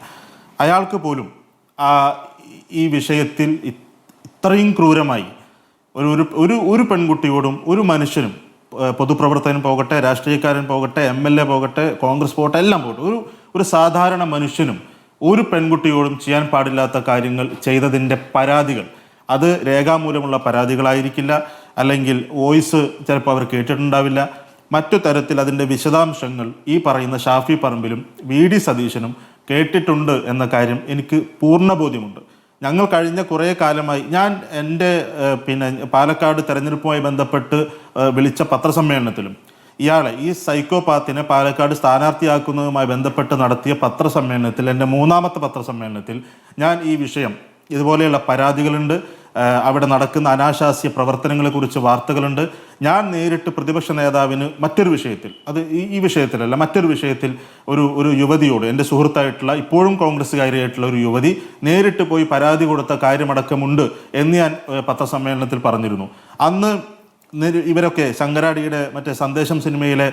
അയാൾക്ക് പോലും ഈ വിഷയത്തിൽ ഇത്രയും ക്രൂരമായി ഒരു പെൺകുട്ടിയോടും ഒരു മനുഷ്യനും, പൊതുപ്രവർത്തകൻ പോകട്ടെ, രാഷ്ട്രീയക്കാരൻ പോകട്ടെ, MLA പോകട്ടെ, കോൺഗ്രസ് പോകട്ടെ, എല്ലാം പോകട്ടെ, ഒരു സാധാരണ മനുഷ്യനും ഒരു പെൺകുട്ടിയോടും ചെയ്യാൻ പാടില്ലാത്ത കാര്യങ്ങൾ ചെയ്തതിൻ്റെ പരാതികൾ, അത് രേഖാമൂലമുള്ള പരാതികളായിരിക്കില്ല, അല്ലെങ്കിൽ വോയിസ് ചിലപ്പോൾ അവർ കേട്ടിട്ടുണ്ടാവില്ല, മറ്റു തരത്തിൽ അതിൻ്റെ വിശദാംശങ്ങൾ ഈ പറയുന്ന ഷാഫി പറമ്പിലും VD സതീശനും കേട്ടിട്ടുണ്ട് എന്ന കാര്യം എനിക്ക് പൂർണ്ണ ബോധ്യമുണ്ട്. ഞങ്ങൾ കഴിഞ്ഞ കുറേ കാലമായി എൻ്റെ പാലക്കാട് തെരഞ്ഞെടുപ്പുമായി ബന്ധപ്പെട്ട് വിളിച്ച പത്രസമ്മേളനത്തിലും ഇയാളെ, ഈ സൈക്കോപാത്തിനെ പാലക്കാട് സ്ഥാനാർത്ഥിയാക്കുന്നതുമായി ബന്ധപ്പെട്ട് നടത്തിയ പത്രസമ്മേളനത്തിൽ, എൻ്റെ 3ാമത്തെ പത്രസമ്മേളനത്തിൽ ഞാൻ ഈ വിഷയം, ഇതുപോലെയുള്ള പരാതികളുണ്ട്, അവിടെ നടക്കുന്ന അനാശാസ്യ പ്രവർത്തനങ്ങളെക്കുറിച്ച് വാർത്തകളുണ്ട്, ഞാൻ നേരിട്ട് പ്രതിപക്ഷ നേതാവിന് മറ്റൊരു വിഷയത്തിൽ, അത് ഈ വിഷയത്തിലല്ല, മറ്റൊരു വിഷയത്തിൽ ഒരു യുവതിയോട്, എൻ്റെ സുഹൃത്തായിട്ടുള്ള, ഇപ്പോഴും കോൺഗ്രസ്സുകാരിയായിട്ടുള്ള ഒരു യുവതി നേരിട്ട് പോയി പരാതി കൊടുത്ത കാര്യമടക്കമുണ്ട് എന്ന് ഞാൻ പത്രസമ്മേളനത്തിൽ പറഞ്ഞിരുന്നു. അന്ന് ഇവരൊക്കെ ശങ്കരാടിയുടെ മറ്റേ സന്ദേശം സിനിമയിലെ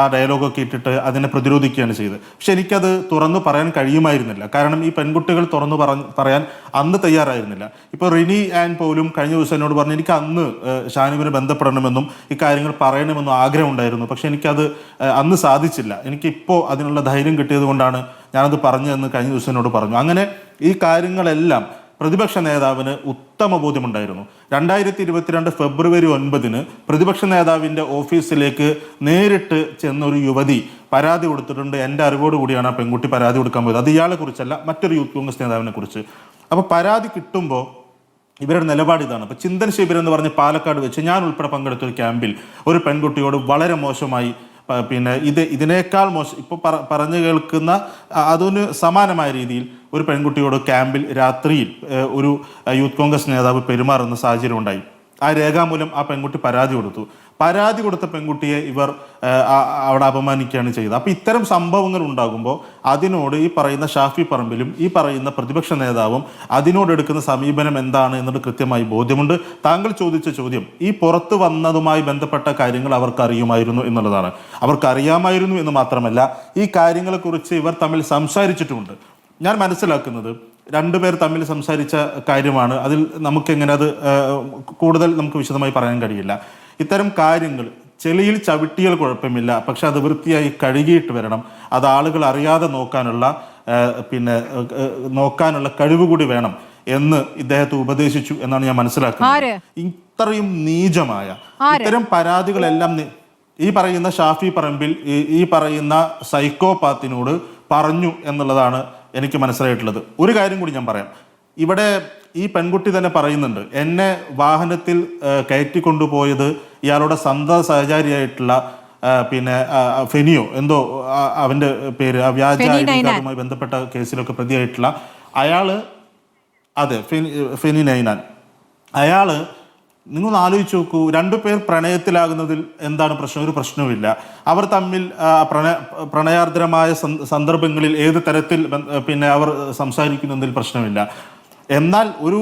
ആ ഡയലോഗൊക്കെ ഇട്ടിട്ട് അതിനെ പ്രതിരോധിക്കുകയാണ് ചെയ്തത്. പക്ഷെ എനിക്കത് തുറന്നു പറയാൻ കഴിയുമായിരുന്നില്ല. കാരണം ഈ പെൺകുട്ടികൾ തുറന്നു പറയാൻ അന്ന് തയ്യാറായിരുന്നില്ല. ഇപ്പോൾ റിനി ആൻ പോലും കഴിഞ്ഞ ദിവസം എന്നോട് പറഞ്ഞു, എനിക്ക് അന്ന് ഷാനുവിനെ ബന്ധപ്പെടണമെന്നും ഈ കാര്യങ്ങൾ പറയണമെന്നും ആഗ്രഹമുണ്ടായിരുന്നു, പക്ഷെ എനിക്കത് അന്ന് സാധിച്ചില്ല. എനിക്കിപ്പോൾ അതിനുള്ള ധൈര്യം കിട്ടിയത് കൊണ്ടാണ് ഞാനത് പറഞ്ഞതെന്ന് കഴിഞ്ഞ ദിവസം എന്നോട് പറഞ്ഞു. അങ്ങനെ ഈ കാര്യങ്ങളെല്ലാം പ്രതിപക്ഷ നേതാവിന് ഉത്തമ ബോധ്യമുണ്ടായിരുന്നു. 2022 ഫെബ്രുവരി 9 പ്രതിപക്ഷ നേതാവിൻ്റെ ഓഫീസിലേക്ക് നേരിട്ട് ചെന്നൊരു യുവതി പരാതി കൊടുത്തിട്ടുണ്ട്. എൻ്റെ അറിവോടുകൂടിയാണ് ആ പെൺകുട്ടി പരാതി കൊടുക്കാൻ പോയത്. അത് ഇയാളെ കുറിച്ചല്ല, മറ്റൊരു യൂത്ത് കോൺഗ്രസ് നേതാവിനെ കുറിച്ച്. അപ്പോൾ പരാതി കിട്ടുമ്പോൾ ഇവരുടെ നിലപാട് ഇതാണ്. ഇപ്പോൾ ചിന്തൻ ശിബിരം എന്ന് പറഞ്ഞ് പാലക്കാട് വെച്ച് ഞാൻ ഉൾപ്പെടെ പങ്കെടുത്തൊരു ക്യാമ്പിൽ ഒരു പെൺകുട്ടിയോട് വളരെ മോശമായി, ഇതിനേക്കാൾ മോശം, ഇപ്പോൾ പറഞ്ഞു കേൾക്കുന്ന അതിന് സമാനമായ രീതിയിൽ ഒരു പെൺകുട്ടിയോട് ക്യാമ്പിൽ രാത്രിയിൽ ഒരു യൂത്ത് കോൺഗ്രസ് നേതാവ് പെരുമാറുന്ന സാഹചര്യം ഉണ്ടായി. ആ രേഖാമൂലം ആ പെൺകുട്ടി പരാതി കൊടുത്ത പെൺകുട്ടിയെ ഇവർ അവിടെ അപമാനിക്കുകയാണ് ചെയ്തത്. അപ്പോൾ ഇത്തരം സംഭവങ്ങൾ ഉണ്ടാകുമ്പോൾ അതിനോട് ഈ പറയുന്ന ഷാഫി പറമ്പിലും ഈ പറയുന്ന പ്രതിപക്ഷ നേതാവും അതിനോടെടുക്കുന്ന സമീപനം എന്താണ് എന്നത് കൃത്യമായി ബോധ്യമുണ്ട്. താങ്കൾ ചോദിച്ച ചോദ്യം, ഈ പുറത്തു വന്നതുമായി ബന്ധപ്പെട്ട കാര്യങ്ങൾ അവർക്ക് അറിയുമായിരുന്നു എന്നുള്ളതാണ്. അവർക്കറിയാമായിരുന്നു എന്ന് മാത്രമല്ല, ഈ കാര്യങ്ങളെക്കുറിച്ച് ഇവർ തമ്മിൽ സംസാരിച്ചിട്ടുമുണ്ട്. ഞാൻ മനസ്സിലാക്കുന്നത് 2 പേർ തമ്മിൽ സംസാരിച്ച കാര്യമാണ്. അതിൽ നമുക്കെങ്ങനെ അത് കൂടുതൽ നമുക്ക് വിശദമായി പറയാൻ കഴിയില്ല. ഇത്തരം കാര്യങ്ങൾ ചെളിയിൽ ചവിട്ടിയാൽ കുഴപ്പമില്ല, പക്ഷെ അത് വൃത്തിയായി കഴുകിയിട്ട് വരണം. അത് ആളുകൾ അറിയാതെ നോക്കാനുള്ള കഴിവ് കൂടി വേണം എന്ന് ഇദ്ദേഹത്തെ ഉപദേശിച്ചു എന്നാണ് ഞാൻ മനസ്സിലാക്കുന്നത്. ഇത്രയും നീചമായ ഇത്തരം പരാതികളെല്ലാം ഈ പറയുന്ന ഷാഫി പറമ്പിൽ ഈ പറയുന്ന സൈക്കോപാത്തിനോട് പറഞ്ഞു എന്നുള്ളതാണ് എനിക്ക് മനസ്സിലായിട്ടുള്ളത്. ഒരു കാര്യം കൂടി ഞാൻ പറയാം. ഇവിടെ ഈ പെൺകുട്ടി തന്നെ പറയുന്നുണ്ട്, എന്നെ വാഹനത്തിൽ കയറ്റിക്കൊണ്ടുപോയത് ഇയാളുടെ സ്വന്തം സഹചാരിയായിട്ടുള്ള പിന്നെ ഫെനിയോ എന്തോ അവന്റെ പേര്, ആ വ്യാജ ഐ ഡി കാർഡുമായി ബന്ധപ്പെട്ട കേസിലൊക്കെ പ്രതിയായിട്ടുള്ള അയാള്, അതെ ഫെനി നൈനാൻ, അയാള്, നിങ്ങൾ ആലോചിച്ച് നോക്കൂ, രണ്ടുപേർ പ്രണയത്തിലാകുന്നതിൽ എന്താണ് പ്രശ്നം? ഒരു പ്രശ്നവുമില്ല. അവർ തമ്മിൽ പ്രണയാർദ്രമായ സന്ദർഭങ്ങളിൽ ഏത് തരത്തിൽ പിന്നെ അവർ സംസാരിക്കുന്നതിൽ പ്രശ്നമില്ല. എന്നാൽ ഒരു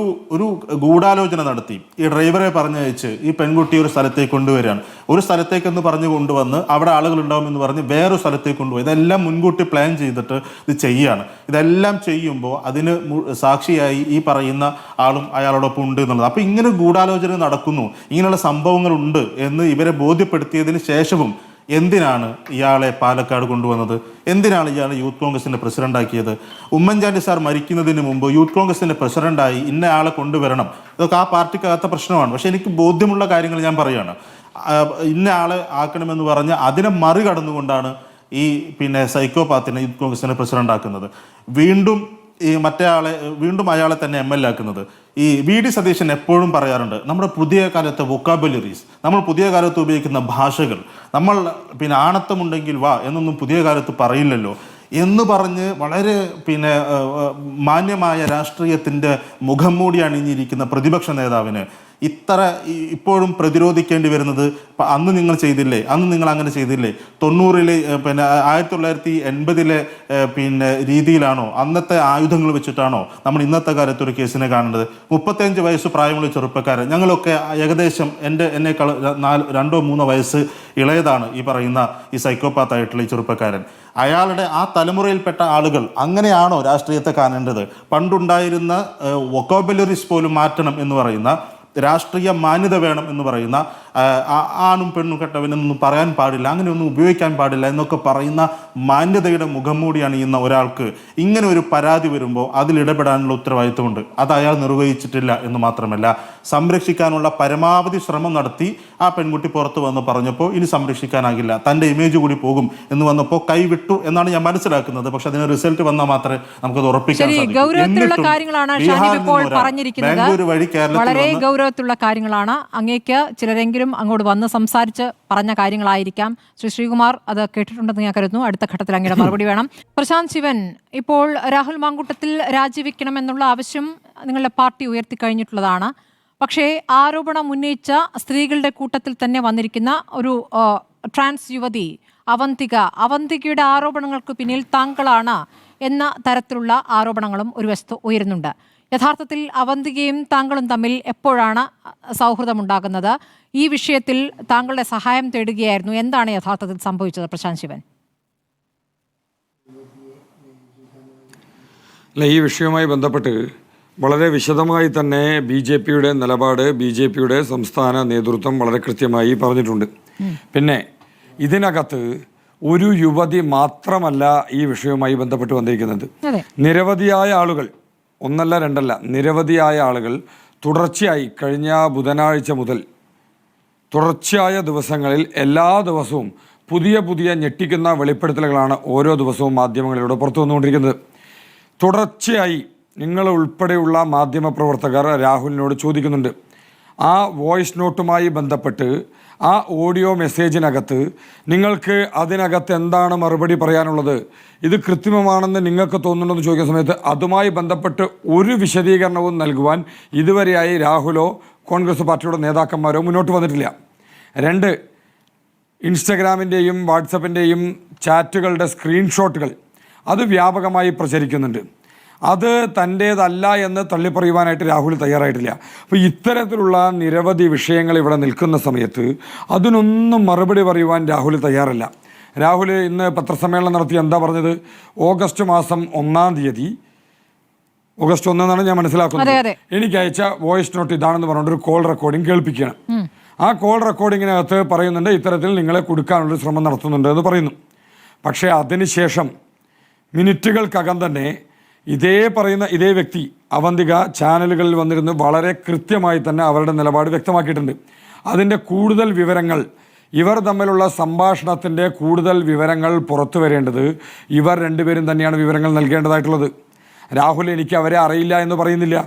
ഗൂഢാലോചന നടത്തി ഈ ഡ്രൈവറെ പറഞ്ഞയച്ച് ഈ പെൺകുട്ടി ഒരു സ്ഥലത്തേക്ക് കൊണ്ടുവരികയാണ്. ഒരു സ്ഥലത്തേക്കെന്ന് പറഞ്ഞു കൊണ്ടുവന്ന് അവിടെ ആളുകൾ ഉണ്ടാവുമെന്ന് പറഞ്ഞ് വേറൊരു സ്ഥലത്തേക്ക് കൊണ്ടുപോയി. ഇതെല്ലാം മുൻകൂട്ടി പ്ലാൻ ചെയ്തിട്ട് ഇത് ചെയ്യുകയാണ്. ഇതെല്ലാം ചെയ്യുമ്പോൾ അതിന് സാക്ഷിയായി ഈ പറയുന്ന ആളും അയാളോടൊപ്പം ഉണ്ട് എന്നുള്ളത്. അപ്പോൾ ഇങ്ങനെ ഗൂഢാലോചന നടക്കുന്നു, ഇങ്ങനെയുള്ള സംഭവങ്ങളുണ്ട് എന്ന് ഇവരെ ബോധ്യപ്പെടുത്തിയതിന് ശേഷവും എന്തിനാണ് ഇയാളെ പാലക്കാട് കൊണ്ടുവന്നത്? എന്തിനാണ് ഇയാളെ യൂത്ത് കോൺഗ്രസിന്റെ പ്രസിഡന്റാക്കിയത്? ഉമ്മൻചാണ്ടി സാർ മരിക്കുന്നതിന് മുമ്പ് യൂത്ത് കോൺഗ്രസിന്റെ പ്രസിഡന്റായി ഇന്ന ആളെ കൊണ്ടുവരണം, ഇതൊക്കെ ആ പാർട്ടിക്കകത്ത പ്രശ്നമാണ്. പക്ഷെ എനിക്ക് ബോധ്യമുള്ള കാര്യങ്ങൾ ഞാൻ പറയുകയാണ്. ഇന്ന ആളെ ആക്കണമെന്ന് പറഞ്ഞ് അതിനെ മറികടന്നുകൊണ്ടാണ് ഈ പിന്നെ സൈക്കോപാത്തിനെ യൂത്ത് കോൺഗ്രസിന്റെ പ്രസിഡന്റ് ആക്കുന്നത്. വീണ്ടും അയാളെ തന്നെ MLA ആക്കുന്നത്. ഈ VD സതീശൻ എപ്പോഴും പറയാറുണ്ട്, നമ്മുടെ പുതിയ കാലത്തെ വൊക്കാബുലറീസ്, നമ്മൾ പുതിയ കാലത്ത് ഉപയോഗിക്കുന്ന ഭാഷകൾ, നമ്മൾ പിന്നെ ആണത്തമുണ്ടെങ്കിൽ വാ എന്നൊന്നും പുതിയ കാലത്ത് പറയില്ലല്ലോ എന്ന് പറഞ്ഞ് വളരെ പിന്നെ മാന്യമായ രാഷ്ട്രീയത്തിൻ്റെ മുഖം മൂടി അണിഞ്ഞിരിക്കുന്ന പ്രതിപക്ഷ നേതാവിന് ഇപ്പോഴും പ്രതിരോധിക്കേണ്ടി വരുന്നത്, അന്ന് നിങ്ങൾ ചെയ്തില്ലേ, അന്ന് നിങ്ങൾ അങ്ങനെ ചെയ്തില്ലേ, 90-ലെ പിന്നെ 1980-ലെ പിന്നെ രീതിയിലാണോ, അന്നത്തെ ആയുധങ്ങൾ വെച്ചിട്ടാണോ നമ്മൾ ഇന്നത്തെ കാലത്ത് ഒരു കേസിനെ കാണേണ്ടത്? 35 വയസ്സ് പ്രായമുള്ള ചെറുപ്പക്കാരൻ, ഞങ്ങളൊക്കെ ഏകദേശം എന്നേക്കാൾ 2-3 വയസ്സ് ഇളയതാണ് ഈ പറയുന്ന ഈ സൈക്കോപാത്തായിട്ടുള്ള ഈ ചെറുപ്പക്കാരൻ. അയാളുടെ ആ തലമുറയിൽപ്പെട്ട ആളുകൾ അങ്ങനെയാണോ രാഷ്ട്രീയത്തെ കാണേണ്ടത്? പണ്ടുണ്ടായിരുന്ന വൊക്കാബുലറീസ് പോലും മാറ്റണം എന്ന് പറയുന്ന, രാഷ്ട്രീയ മാന്യത വേണം എന്ന് പറയുന്ന, ആണും പെണ്ണും കെട്ടവനൊന്നും പറയാൻ പാടില്ല, അങ്ങനെയൊന്നും ഉപയോഗിക്കാൻ പാടില്ല എന്നൊക്കെ പറയുന്ന മാന്യതയുടെ മുഖം മൂടി അണിയുന്ന ഒരാൾക്ക് ഇങ്ങനെ ഒരു പരാതി വരുമ്പോൾ അതിലിടപെടാനുള്ള ഉത്തരവാദിത്വമുണ്ട്. അത് അയാൾ നിർവഹിച്ചിട്ടില്ല എന്ന് മാത്രമല്ല, സംരക്ഷിക്കാനുള്ള പരമാവധി ശ്രമം നടത്തി. ആ പെൺകുട്ടി പുറത്തു വന്ന് പറഞ്ഞപ്പോൾ ഇനി സംരക്ഷിക്കാനാകില്ല, തൻ്റെ ഇമേജ് കൂടി പോകും എന്ന് വന്നപ്പോൾ കൈവിട്ടു എന്നാണ് ഞാൻ മനസ്സിലാക്കുന്നത്. പക്ഷെ അതിന് റിസൾട്ട് വന്നാൽ മാത്രമേ നമുക്കത് ഉറപ്പിക്കാൻ സാധിക്കൂ. ഗൗരവത്തിലുള്ള കാര്യങ്ങളാണ്. അങ്ങേക്ക് ചിലരെങ്കിലും അങ്ങോട്ട് വന്ന് സംസാരിച്ച് പറഞ്ഞ കാര്യങ്ങളായിരിക്കാം. ശ്രീകുമാർ അത് കേട്ടിട്ടുണ്ടെന്ന് ഞാൻ കരുതുന്നു. അടുത്ത ഘട്ടത്തിൽ അങ്ങയുടെ മറുപടി വേണം. പ്രശാന്ത് ശിവൻ, ഇപ്പോൾ രാഹുൽ മാങ്കൂട്ടത്തിൽ രാജിവെക്കണമെന്നുള്ള ആവശ്യം നിങ്ങളുടെ പാർട്ടി ഉയർത്തിക്കഴിഞ്ഞിട്ടുള്ളതാണ്. പക്ഷേ ആരോപണം ഉന്നയിച്ച സ്ത്രീകളുടെ കൂട്ടത്തിൽ തന്നെ വന്നിരിക്കുന്ന ഒരു ട്രാൻസ് യുവതി അവന്തികയുടെ ആരോപണങ്ങൾക്ക് പിന്നിൽ താങ്കളാണ് എന്ന തരത്തിലുള്ള ആരോപണങ്ങളും ഒരു വശത്ത് ഉയരുന്നുണ്ട്. യഥാർത്ഥത്തിൽ അവന്തികയും താങ്കളും തമ്മിൽ എപ്പോഴാണ് സൗഹൃദമുണ്ടാകുന്നത്? ഈ വിഷയത്തിൽ താങ്കളുടെ സഹായം തേടുകയായിരുന്നു. എന്താണ് യഥാർത്ഥത്തിൽ സംഭവിച്ചത് പ്രശാന്ത് ശിവൻ? അല്ല, ഈ വിഷയവുമായി ബന്ധപ്പെട്ട് വളരെ വിശദമായി തന്നെ BJPയുടെ നിലപാട് BJPയുടെ സംസ്ഥാന നേതൃത്വം വളരെ കൃത്യമായി പറഞ്ഞിട്ടുണ്ട്. പിന്നെ ഇതിനകത്ത് ഒരു യുവതി മാത്രമല്ല ഈ വിഷയവുമായി ബന്ധപ്പെട്ട് വന്നിരിക്കുന്നത്. നിരവധിയായ ആളുകൾ, ഒന്നല്ല രണ്ടല്ല, നിരവധിയായ ആളുകൾ തുടർച്ചയായി കഴിഞ്ഞ ബുധനാഴ്ച മുതൽ തുടർച്ചയായ ദിവസങ്ങളിൽ എല്ലാ ദിവസവും പുതിയ ഞെട്ടിക്കുന്ന വെളിപ്പെടുത്തലുകളാണ് ഓരോ ദിവസവും മാധ്യമങ്ങളിലൂടെ പുറത്തു വന്നുകൊണ്ടിരിക്കുന്നത്. തുടർച്ചയായി നിങ്ങൾ ഉൾപ്പെടെയുള്ള മാധ്യമപ്രവർത്തകർ രാഹുലിനോട് ചോദിക്കുന്നുണ്ട്, ആ വോയിസ് നോട്ടുമായി ബന്ധപ്പെട്ട് ആ ഓഡിയോ മെസ്സേജിനകത്ത് നിങ്ങൾക്ക് അതിനകത്ത് എന്താണ് മറുപടി പറയാനുള്ളത്, ഇത് കൃത്രിമമാണെന്ന് നിങ്ങൾക്ക് തോന്നുന്നുണ്ടെന്ന് ചോദിക്കുന്ന സമയത്ത് അതുമായി ബന്ധപ്പെട്ട് ഒരു വിശദീകരണവും നൽകുവാൻ ഇതുവരെയായി രാഹുലോ കോൺഗ്രസ് പാർട്ടിയുടെ നേതാക്കന്മാരോ മുന്നോട്ട് വന്നിട്ടില്ല. 2, ഇൻസ്റ്റഗ്രാമിൻ്റെയും വാട്സപ്പിൻ്റെയും ചാറ്റുകളുടെ സ്ക്രീൻഷോട്ടുകൾ അത് വ്യാപകമായി പ്രചരിക്കുന്നുണ്ട്. അത് തൻ്റേതല്ല എന്ന് തള്ളിപ്പറയുവാനായിട്ട് രാഹുൽ തയ്യാറായിട്ടില്ല. അപ്പോൾ ഇത്തരത്തിലുള്ള നിരവധി വിഷയങ്ങൾ ഇവിടെ നിൽക്കുന്ന സമയത്ത് അതിനൊന്നും മറുപടി പറയുവാൻ രാഹുൽ തയ്യാറല്ല. രാഹുൽ ഇന്ന് പത്രസമ്മേളനം നടത്തി എന്താ പറഞ്ഞത്? ഓഗസ്റ്റ് മാസം 1-ാം തീയതി, ഓഗസ്റ്റ് 1 എന്നാണ് ഞാൻ മനസ്സിലാക്കുന്നത്, എനിക്ക് അയച്ച വോയിസ് നോട്ട് ഇതാണെന്ന് പറഞ്ഞുകൊണ്ട് ഒരു കോൾ റെക്കോർഡിംഗ് കേൾപ്പിക്കുകയാണ്. ആ കോൾ റെക്കോർഡിങ്ങിനകത്ത് പറയുന്നുണ്ട് ഇത്തരത്തിൽ നിങ്ങളെ കൊടുക്കാനുള്ളൊരു ശ്രമം നടത്തുന്നുണ്ട് എന്ന് പറയുന്നു. പക്ഷേ അതിനുശേഷം മിനിറ്റുകൾക്കകം തന്നെ ഇതേ വ്യക്തി അവന്തിക ചാനലുകളിൽ വന്നിരുന്ന് വളരെ കൃത്യമായി തന്നെ അവരുടെ നിലപാട് വ്യക്തമാക്കിയിട്ടുണ്ട്. അതിൻ്റെ കൂടുതൽ വിവരങ്ങൾ, ഇവർ തമ്മിലുള്ള സംഭാഷണത്തിൻ്റെ കൂടുതൽ വിവരങ്ങൾ പുറത്തു വരേണ്ടത് ഇവർ രണ്ടുപേരും തന്നെയാണ് വിവരങ്ങൾ നൽകേണ്ടതായിട്ടുള്ളത്. രാഹുൽ എനിക്ക് അവരെ അറിയില്ല എന്ന് പറയുന്നില്ല.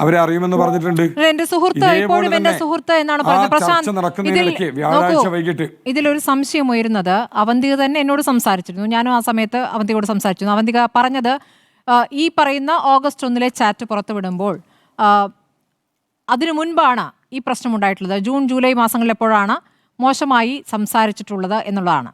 അവരെ അറിയുമെന്ന് പറഞ്ഞിട്ടുണ്ട്. എന്റെ സുഹൃത്ത് ഇപ്പോഴും എന്റെ സുഹൃത്ത് എന്നാണ് പറഞ്ഞത്. പ്രശാന്ത്, വ്യാഴാഴ്ച വൈകിട്ട് ഇതിലൊരു സംശയം ഉയരുന്നത്, അവന്തിക തന്നെ എന്നോട് സംസാരിച്ചിരുന്നു, ഞാനും ആ സമയത്ത് അവന്തികയോട് സംസാരിച്ചിരുന്നു. അവന്തിക പറഞ്ഞത് ഈ പറയുന്ന ഓഗസ്റ്റ് 1 ചാറ്റ് പുറത്തുവിടുമ്പോൾ അതിനു മുൻപാണ് ഈ പ്രശ്നമുണ്ടായിട്ടുള്ളത്. ജൂൺ ജൂലൈ മാസങ്ങളിൽ എപ്പോഴാണ് മോശമായി സംസാരിച്ചിട്ടുള്ളത് എന്നുള്ളതാണ്.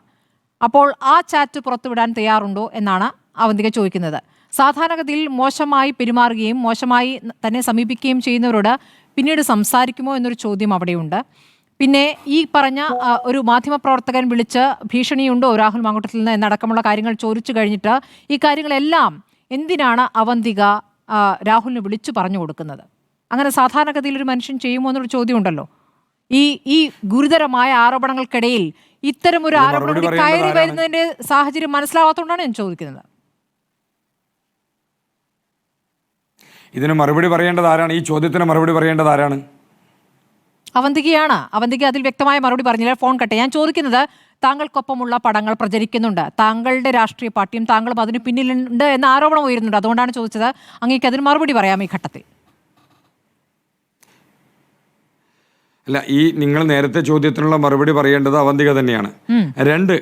അപ്പോൾ ആ ചാറ്റ് പുറത്തുവിടാൻ തയ്യാറുണ്ടോ എന്നാണ് അവന്തിക ചോദിക്കുന്നത്. സാധാരണഗതിയിൽ മോശമായി പെരുമാറുകയും മോശമായി തന്നെ സമീപിക്കുകയും ചെയ്യുന്നവരോട് പിന്നീട് സംസാരിക്കുമോ എന്നൊരു ചോദ്യം അവിടെയുണ്ട്. പിന്നെ ഈ പറഞ്ഞ ഒരു മാധ്യമപ്രവർത്തകൻ വിളിച്ച് ഭീഷണിയുണ്ടോ രാഹുൽ മാങ്കൂട്ടത്തിൽ നിന്ന് എന്നടക്കമുള്ള കാര്യങ്ങൾ ചോദിച്ചു കഴിഞ്ഞിട്ട് ഈ കാര്യങ്ങളെല്ലാം എന്തിനാണ് അവന്തിക രാഹുലിന് വിളിച്ചു പറഞ്ഞു കൊടുക്കുന്നത്? അങ്ങനെ സാധാരണഗതിയിൽ ഒരു മനുഷ്യൻ ചെയ്യുമോ എന്നൊരു ചോദ്യമുണ്ടല്ലോ. ഈ ഗുരുതരമായ ആരോപണങ്ങൾക്കിടയിൽ ഇത്തരം ഒരു ആരോപണം കയറി വരുന്നതിന്റെ സാഹചര്യം മനസ്സിലാവാത്തതുകൊണ്ടാണ് ഞാൻ ചോദിക്കുന്നത്. ഇതിന് മറുപടി പറയേണ്ടത് ആരാണ്? ഈ ചോദ്യത്തിന് മറുപടി പറയേണ്ടത് ആരാണ്? അവന്തികയാണ്. അവന്തിക അതിൽ വ്യക്തമായ മറുപടി പറഞ്ഞില്ല. ഫോൺ കട്ടെ. ഞാൻ ചോദിക്കുന്നത്, താങ്കൾക്കൊപ്പമുള്ള പടങ്ങൾ പ്രചരിക്കുന്നുണ്ട്, താങ്കളുടെ രാഷ്ട്രീയ പാർട്ടിയും താങ്കളും അതിന് പിന്നിലുണ്ട് എന്ന ആരോപണം ഉയരുന്നുണ്ട്. അതുകൊണ്ടാണ് ചോദിച്ചത്. അങ്ങേക്ക് അതിന് മറുപടി പറയാം ഈ ഘട്ടത്തിൽ. അല്ല, ഈ നിങ്ങൾ നേരത്തെ ചോദ്യത്തിനുള്ള മറുപടി പറയേണ്ടത് അവന്തിക തന്നെയാണ്. 2,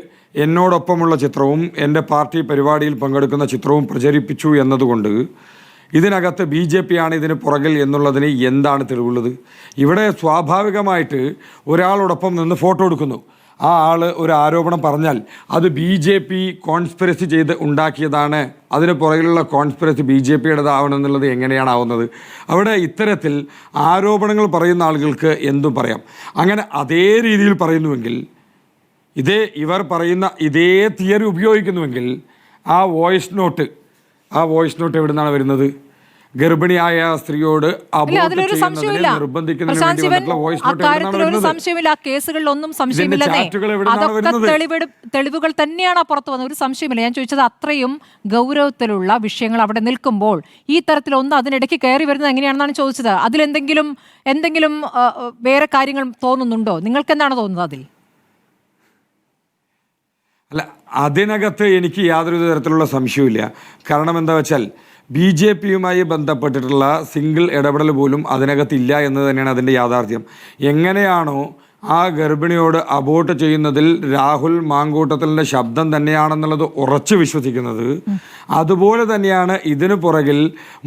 എന്നോടൊപ്പമുള്ള ചിത്രവും എൻ്റെ പാർട്ടി പരിപാടിയിൽ പങ്കെടുക്കുന്ന ചിത്രവും പ്രചരിപ്പിച്ചു എന്നതുകൊണ്ട് ഇതിനകത്ത് BJP ആണ് ഇതിന് പുറകിൽ എന്നുള്ളതിന് എന്താണ് തെളിവുള്ളത്? ഇവിടെ സ്വാഭാവികമായിട്ട് ഒരാളോടൊപ്പം നിന്ന് ഫോട്ടോ എടുക്കുന്നു, ആ ആൾ ഒരു ആരോപണം പറഞ്ഞാൽ അത് BJP കോൺസ്പിറസി ചെയ്ത് ഉണ്ടാക്കിയതാണ്, അതിന് പുറകിലുള്ള കോൺസ്പിറസി BJPയുടേതാവണമെന്നുള്ളത് എങ്ങനെയാണ് ആവുന്നത്? അവിടെ ഇത്തരത്തിൽ ആരോപണങ്ങൾ പറയുന്ന ആളുകൾക്ക് എന്തും പറയാം. അങ്ങനെ അതേ രീതിയിൽ പറയുന്നുവെങ്കിൽ, ഇവർ പറയുന്ന ഇതേ തിയറി ഉപയോഗിക്കുന്നുവെങ്കിൽ ആ വോയിസ് നോട്ട് എവിടെ നിന്നാണ് വരുന്നത്? ഗർഭിണിയായ സ്ത്രീയോട് തെളിവുകൾ തന്നെയാണ് പുറത്തു വന്നത്. ഒരു സംശയമില്ല. ഞാൻ ചോദിച്ചത്, അത്രയും ഗൗരവത്തിലുള്ള വിഷയങ്ങൾ അവിടെ നിൽക്കുമ്പോൾ ഈ തരത്തിലൊന്ന് അതിനിടയ്ക്ക് കയറി വരുന്നത് എങ്ങനെയാണെന്നാണ് ചോദിച്ചത്. അതിലെന്തെങ്കിലും വേറെ കാര്യങ്ങൾ തോന്നുന്നുണ്ടോ? നിങ്ങൾക്ക് എന്താണ് തോന്നുന്നത് അതിൽ? അല്ല, അതിനകത്ത് എനിക്ക് യാതൊരു തരത്തിലുള്ള സംശയവുമില്ല. കാരണം എന്താ വെച്ചാൽ BJPയുമായി ബന്ധപ്പെട്ടിട്ടുള്ള സിംഗിൾ ഇടപെടൽ പോലും അതിനകത്തില്ല എന്ന് തന്നെയാണ് അതിൻ്റെ യാഥാർത്ഥ്യം. എങ്ങനെയാണോ ആ ഗർഭിണിയോട് അബോർട്ട് ചെയ്യുന്നതിൽ രാഹുൽ മാങ്കൂട്ടത്തിൻ്റെ ശബ്ദം തന്നെയാണെന്നുള്ളത് ഉറച്ചു വിശ്വസിക്കുന്നത്, അതുപോലെ തന്നെയാണ് ഇതിനു പുറകിൽ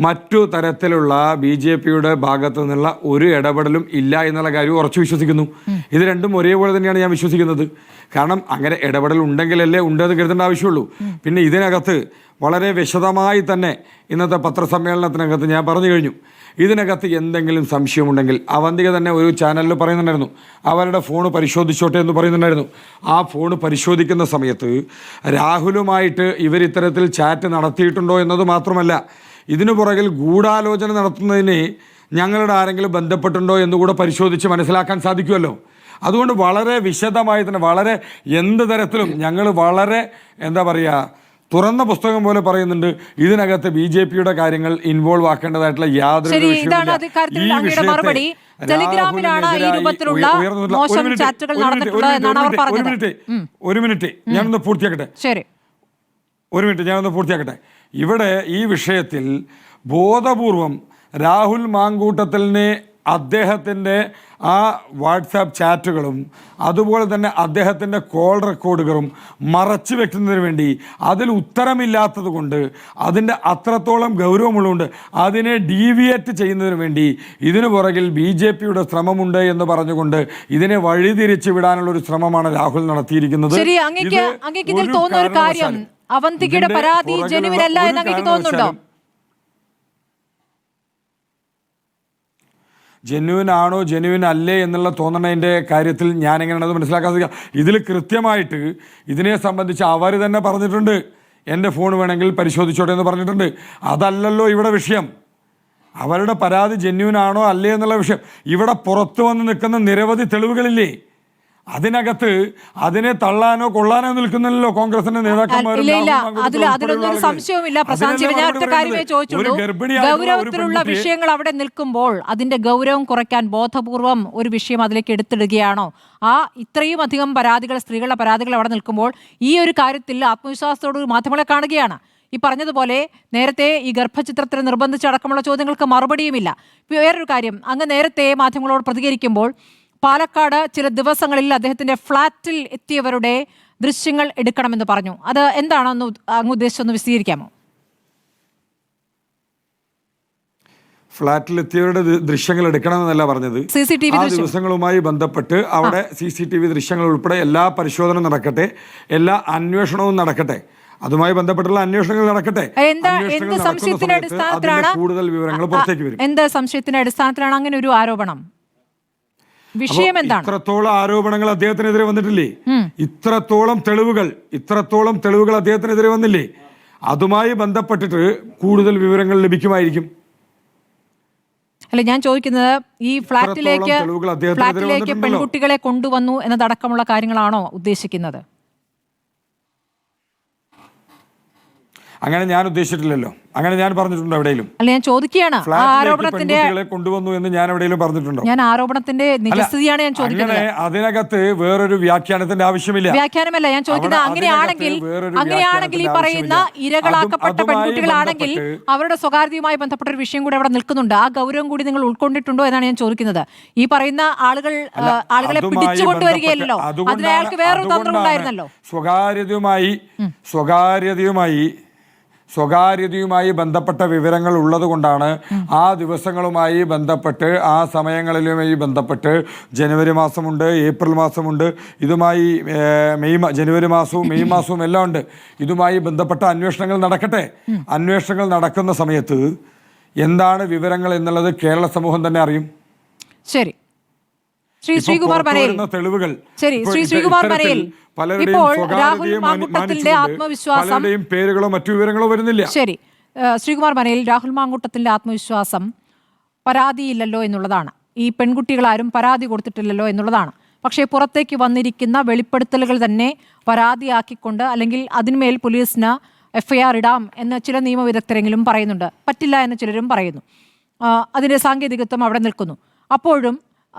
മറ്റു തരത്തിലുള്ള BJPയുടെ ഭാഗത്തു നിന്നുള്ള ഒരു ഇടപെടലും ഇല്ല എന്നുള്ള കാര്യം ഉറച്ചു വിശ്വസിക്കുന്നു. ഇത് രണ്ടും ഒരേപോലെ തന്നെയാണ് ഞാൻ വിശ്വസിക്കുന്നത്. കാരണം അങ്ങനെ ഇടപെടൽ ഉണ്ടെങ്കിലല്ലേ ഉണ്ടെന്ന് കരുതേണ്ട ആവശ്യമുള്ളൂ. പിന്നെ ഇതിനകത്ത് വളരെ വിശദമായി തന്നെ ഇന്നത്തെ പത്രസമ്മേളനത്തിനകത്ത് ഞാൻ പറഞ്ഞു കഴിഞ്ഞു. ഇതിനകത്ത് എന്തെങ്കിലും സംശയമുണ്ടെങ്കിൽ അവന്തിക തന്നെ ഒരു ചാനലിൽ പറയുന്നുണ്ടായിരുന്നു, അവരുടെ ഫോൺ പരിശോധിച്ചോട്ടെ എന്ന് പറയുന്നുണ്ടായിരുന്നു. ആ ഫോൺ പരിശോധിക്കുന്ന സമയത്ത് രാഹുലുമായിട്ട് ഇവരിത്തരത്തിൽ ചാറ്റ് നടത്തിയിട്ടുണ്ടോ എന്നത് മാത്രമല്ല, ഇതിനു പുറകിൽ ഗൂഢാലോചന നടത്തുന്നതിന് ഞങ്ങളുടെ ആരെങ്കിലും ബന്ധപ്പെട്ടുണ്ടോ എന്നുകൂടെ പരിശോധിച്ച് മനസ്സിലാക്കാൻ സാധിക്കുമല്ലോ. അതുകൊണ്ട് വളരെ വിശദമായി തന്നെ, വളരെ എന്ത് തരത്തിലും ഞങ്ങൾ വളരെ എന്താ പറയുക, തുറന്ന പുസ്തകം പോലെ പറയുന്നുണ്ട്. ഇതിനകത്ത് BJPയുടെ കാര്യങ്ങൾ ഇൻവോൾവ് ആക്കേണ്ടതായിട്ടുള്ള യാതൊരു ഒരു മിനിറ്റ് ഞാനൊന്ന് പൂർത്തിയാക്കട്ടെ. ഇവിടെ ഈ വിഷയത്തിൽ ബോധപൂർവം രാഹുൽ മാങ്കൂട്ടത്തിലിനെ അദ്ദേഹത്തിൻ്റെ ആ വാട്സാപ്പ് ചാറ്റുകളും അതുപോലെ തന്നെ അദ്ദേഹത്തിൻ്റെ കോൾ റെക്കോർഡുകളും മറച്ചു വെക്കുന്നതിന് വേണ്ടി, അതിൽ ഉത്തരമില്ലാത്തത് കൊണ്ട്, അതിൻ്റെ അത്രത്തോളം ഗൗരവമുള്ളതുകൊണ്ട് അതിനെ ഡീവിയേറ്റ് ചെയ്യുന്നതിന് വേണ്ടി ഇതിനു പുറകിൽ BJPയുടെ ശ്രമമുണ്ട് എന്ന് പറഞ്ഞുകൊണ്ട് ഇതിനെ വഴിതിരിച്ചു വിടാനുള്ള ഒരു ശ്രമമാണ് രാഹുൽ നടത്തിയിരിക്കുന്നത്. അവന്തികയുടെ പരാതി ജെനുവിനല്ല എന്ന് അങ്ങേക്ക് തോന്നുന്നുണ്ടോ? ജെന്യുവൻ ആണോ ജെന്യുവൻ അല്ലേ എന്നുള്ള തോന്നണതിൻ്റെ കാര്യത്തിൽ ഞാൻ എങ്ങനെയാണത് മനസ്സിലാക്കാൻ സാധിക്കുക? ഇതിൽ കൃത്യമായിട്ട് ഇതിനെ സംബന്ധിച്ച് അവർ തന്നെ പറഞ്ഞിട്ടുണ്ട്, എൻ്റെ ഫോൺ വേണമെങ്കിൽ പരിശോധിച്ചോട്ടെ എന്ന് പറഞ്ഞിട്ടുണ്ട്. അതല്ലല്ലോ ഇവിടെ വിഷയം. അവരുടെ പരാതി ജെന്യുവൻ ആണോ അല്ലേ എന്നുള്ള വിഷയം. ഇവിടെ പുറത്തു വന്ന് നിൽക്കുന്ന നിരവധി തെളിവുകളില്ലേ? അതിനകത്ത് അതിനെ തള്ളാനോ കൊള്ളാനോ നിൽക്കുന്നില്ലല്ലോ കോൺഗ്രസിന്റെ നേതാക്കന്മാരും. ഗൗരവത്തിലുള്ള വിഷയങ്ങൾ അവിടെ നിൽക്കുമ്പോൾ അതിന്റെ ഗൗരവം കുറയ്ക്കാൻ ബോധപൂർവം ഒരു വിഷയം അതിലേക്ക് എടുത്തിടുകയാണോ? ഇത്രയും അധികം പരാതികൾ, സ്ത്രീകളുടെ പരാതികൾ അവിടെ നിൽക്കുമ്പോൾ ഈ ഒരു കാര്യത്തിൽ ആത്മവിശ്വാസത്തോട് മാധ്യമങ്ങളെ കാണുകയാണ്. ഈ പറഞ്ഞതുപോലെ നേരത്തെ ഈ ഗർഭചിത്രത്തിന് നിർബന്ധിച്ചടക്കമുള്ള ചോദ്യങ്ങൾക്ക് മറുപടിയുമില്ല. വേറൊരു കാര്യം, അങ്ങ് നേരത്തെ മാധ്യമങ്ങളോട് പ്രതികരിക്കുമ്പോൾ പാലക്കാട് ചില ദിവസങ്ങളിൽ അദ്ദേഹത്തിന്റെ ഫ്ളാറ്റിൽ എത്തിയവരുടെ ദൃശ്യങ്ങൾ എടുക്കണമെന്ന് പറഞ്ഞു. അത് എന്താണെന്ന് അങ്ങ് ഉദ്ദേശിച്ചൊന്ന് വിശദീകരിക്കാമോ? ഫ്ളാറ്റിലെത്തിയവരുടെ ദൃശ്യങ്ങൾ എടുക്കണമെന്നല്ല പറഞ്ഞത്. ആ ദിവസങ്ങളുമായി ബന്ധപ്പെട്ട് അവിടെ CCTV ദൃശ്യങ്ങൾ ഉൾപ്പെടെ എല്ലാ പരിശോധനയും നടക്കട്ടെ, എല്ലാ അന്വേഷണവും നടക്കട്ടെ, അതുമായി ബന്ധപ്പെട്ടുള്ള അന്വേഷണങ്ങൾ നടക്കട്ടെ. കൂടുതൽ വിവരങ്ങൾ പുറത്തേക്ക് വരും. എന്ത് സംശയത്തിന്റെ അടിസ്ഥാനത്തിലാണ് അങ്ങനെ ഒരു ആരോപണം? വിഷയം എന്താണ്? ഇത്രത്തോളം ആരോപണങ്ങൾ അദ്ദേഹത്തിനെതിരെ വന്നിട്ടില്ലേ? ഇത്രത്തോളം തെളിവുകൾ അദ്ദേഹത്തിനെതിരെ വന്നില്ലേ? അതുമായി ബന്ധപ്പെട്ടിട്ട് കൂടുതൽ വിവരങ്ങൾ ലഭിക്കുമായിരിക്കും. അല്ല, ഞാൻ ചോദിക്കുന്നത് ഈ ഫ്ളാറ്റിലേക്ക് പെൺകുട്ടികളെ കൊണ്ടുവന്നു എന്നതടക്കമുള്ള കാര്യങ്ങളാണോ ഉദ്ദേശിക്കുന്നത്? അങ്ങനെ ഞാൻ ഉദ്ദേശിച്ചിട്ടില്ലല്ലോ. അങ്ങനെ ഞാൻ പറഞ്ഞിട്ടുണ്ടോ എവിടെയും? അല്ല, ഞാൻ ചോദിക്കുകയാണ്, ആരോപണത്തിന്റെ കൊണ്ടുവന്നു എന്ന് ഞാൻ എവിടെയും പറഞ്ഞിട്ടുണ്ടോ? ഞാൻ ആരോപണത്തിന്റെ നിജസ്ഥിതിയാണ് ഞാൻ ചോദിക്കുന്നത്. അതിനകത്ത് വേറൊരു വ്യാഖ്യാനത്തിന്റെ ആവശ്യമില്ല. വ്യാഖ്യാനമല്ല ഞാൻ ചോദിക്കുന്നത്. അങ്ങനെയാണെങ്കിൽ ഈ പറയുന്ന ഇരകളാക്കപ്പെട്ട പെൺകുട്ടികളാണെങ്കിൽ അവരുടെ സ്വകാര്യതയുമായി ബന്ധപ്പെട്ട ഒരു വിഷയം കൂടി അവിടെ നിൽക്കുന്നുണ്ട്. ആ ഗൗരവം കൂടി നിങ്ങൾ ഉൾക്കൊണ്ടിട്ടുണ്ടോ എന്നാണ് ഞാൻ ചോദിക്കുന്നത്. ഈ പറയുന്ന ആളുകളെ പിടിച്ചുകൊണ്ടുവരികയല്ലോ, അതിന് അയാൾക്ക് വേറൊരു തന്ത്രം ഉണ്ടായിരുന്നല്ലോ. സ്വകാര്യതയുമായി ബന്ധപ്പെട്ട വിവരങ്ങൾ ഉള്ളതുകൊണ്ടാണ് ആ ദിവസങ്ങളുമായി ബന്ധപ്പെട്ട്, ആ സമയങ്ങളിലുമായി ബന്ധപ്പെട്ട് ജനുവരി മാസമുണ്ട്, ഏപ്രിൽ മാസമുണ്ട്, ഇതുമായി ജനുവരി മാസവും മെയ് മാസവും എല്ലാം ഉണ്ട്. ഇതുമായി ബന്ധപ്പെട്ട അന്വേഷണങ്ങൾ നടക്കട്ടെ. അന്വേഷണങ്ങൾ നടക്കുന്ന സമയത്ത് എന്താണ് വിവരങ്ങൾ എന്നുള്ളത് കേരള സമൂഹം തന്നെ അറിയും. ശരി, ശ്രീകുമാർ മനയിൽ. ഇപ്പോൾ രാഹുൽ മാങ്കൂട്ടത്തിന്റെ ആത്മവിശ്വാസം, പേരുകളോ മറ്റു വിവരങ്ങളോ വരുന്നില്ല. ശരി, ശ്രീകുമാർ മനയിൽ, രാഹുൽ മാങ്കൂട്ടത്തിന്റെ ആത്മവിശ്വാസം പരാതിയില്ലല്ലോ എന്നുള്ളതാണ്. ഈ പെൺകുട്ടികളാരും പരാതി കൊടുത്തിട്ടില്ലല്ലോ എന്നുള്ളതാണ്. പക്ഷേ പുറത്തേക്ക് വന്നിരിക്കുന്ന വെളിപ്പെടുത്തലുകൾ തന്നെ പരാതിയാക്കിക്കൊണ്ട്, അല്ലെങ്കിൽ അതിന്മേൽ പോലീസിന് FIR ഇടാം എന്ന് ചില നിയമവിദഗ്ധരെങ്കിലും പറയുന്നുണ്ട്. പറ്റില്ല എന്ന് ചിലരും പറയുന്നു. അതിന്റെ സാങ്കേതികത്വം അവിടെ നിൽക്കുന്നു. അപ്പോഴും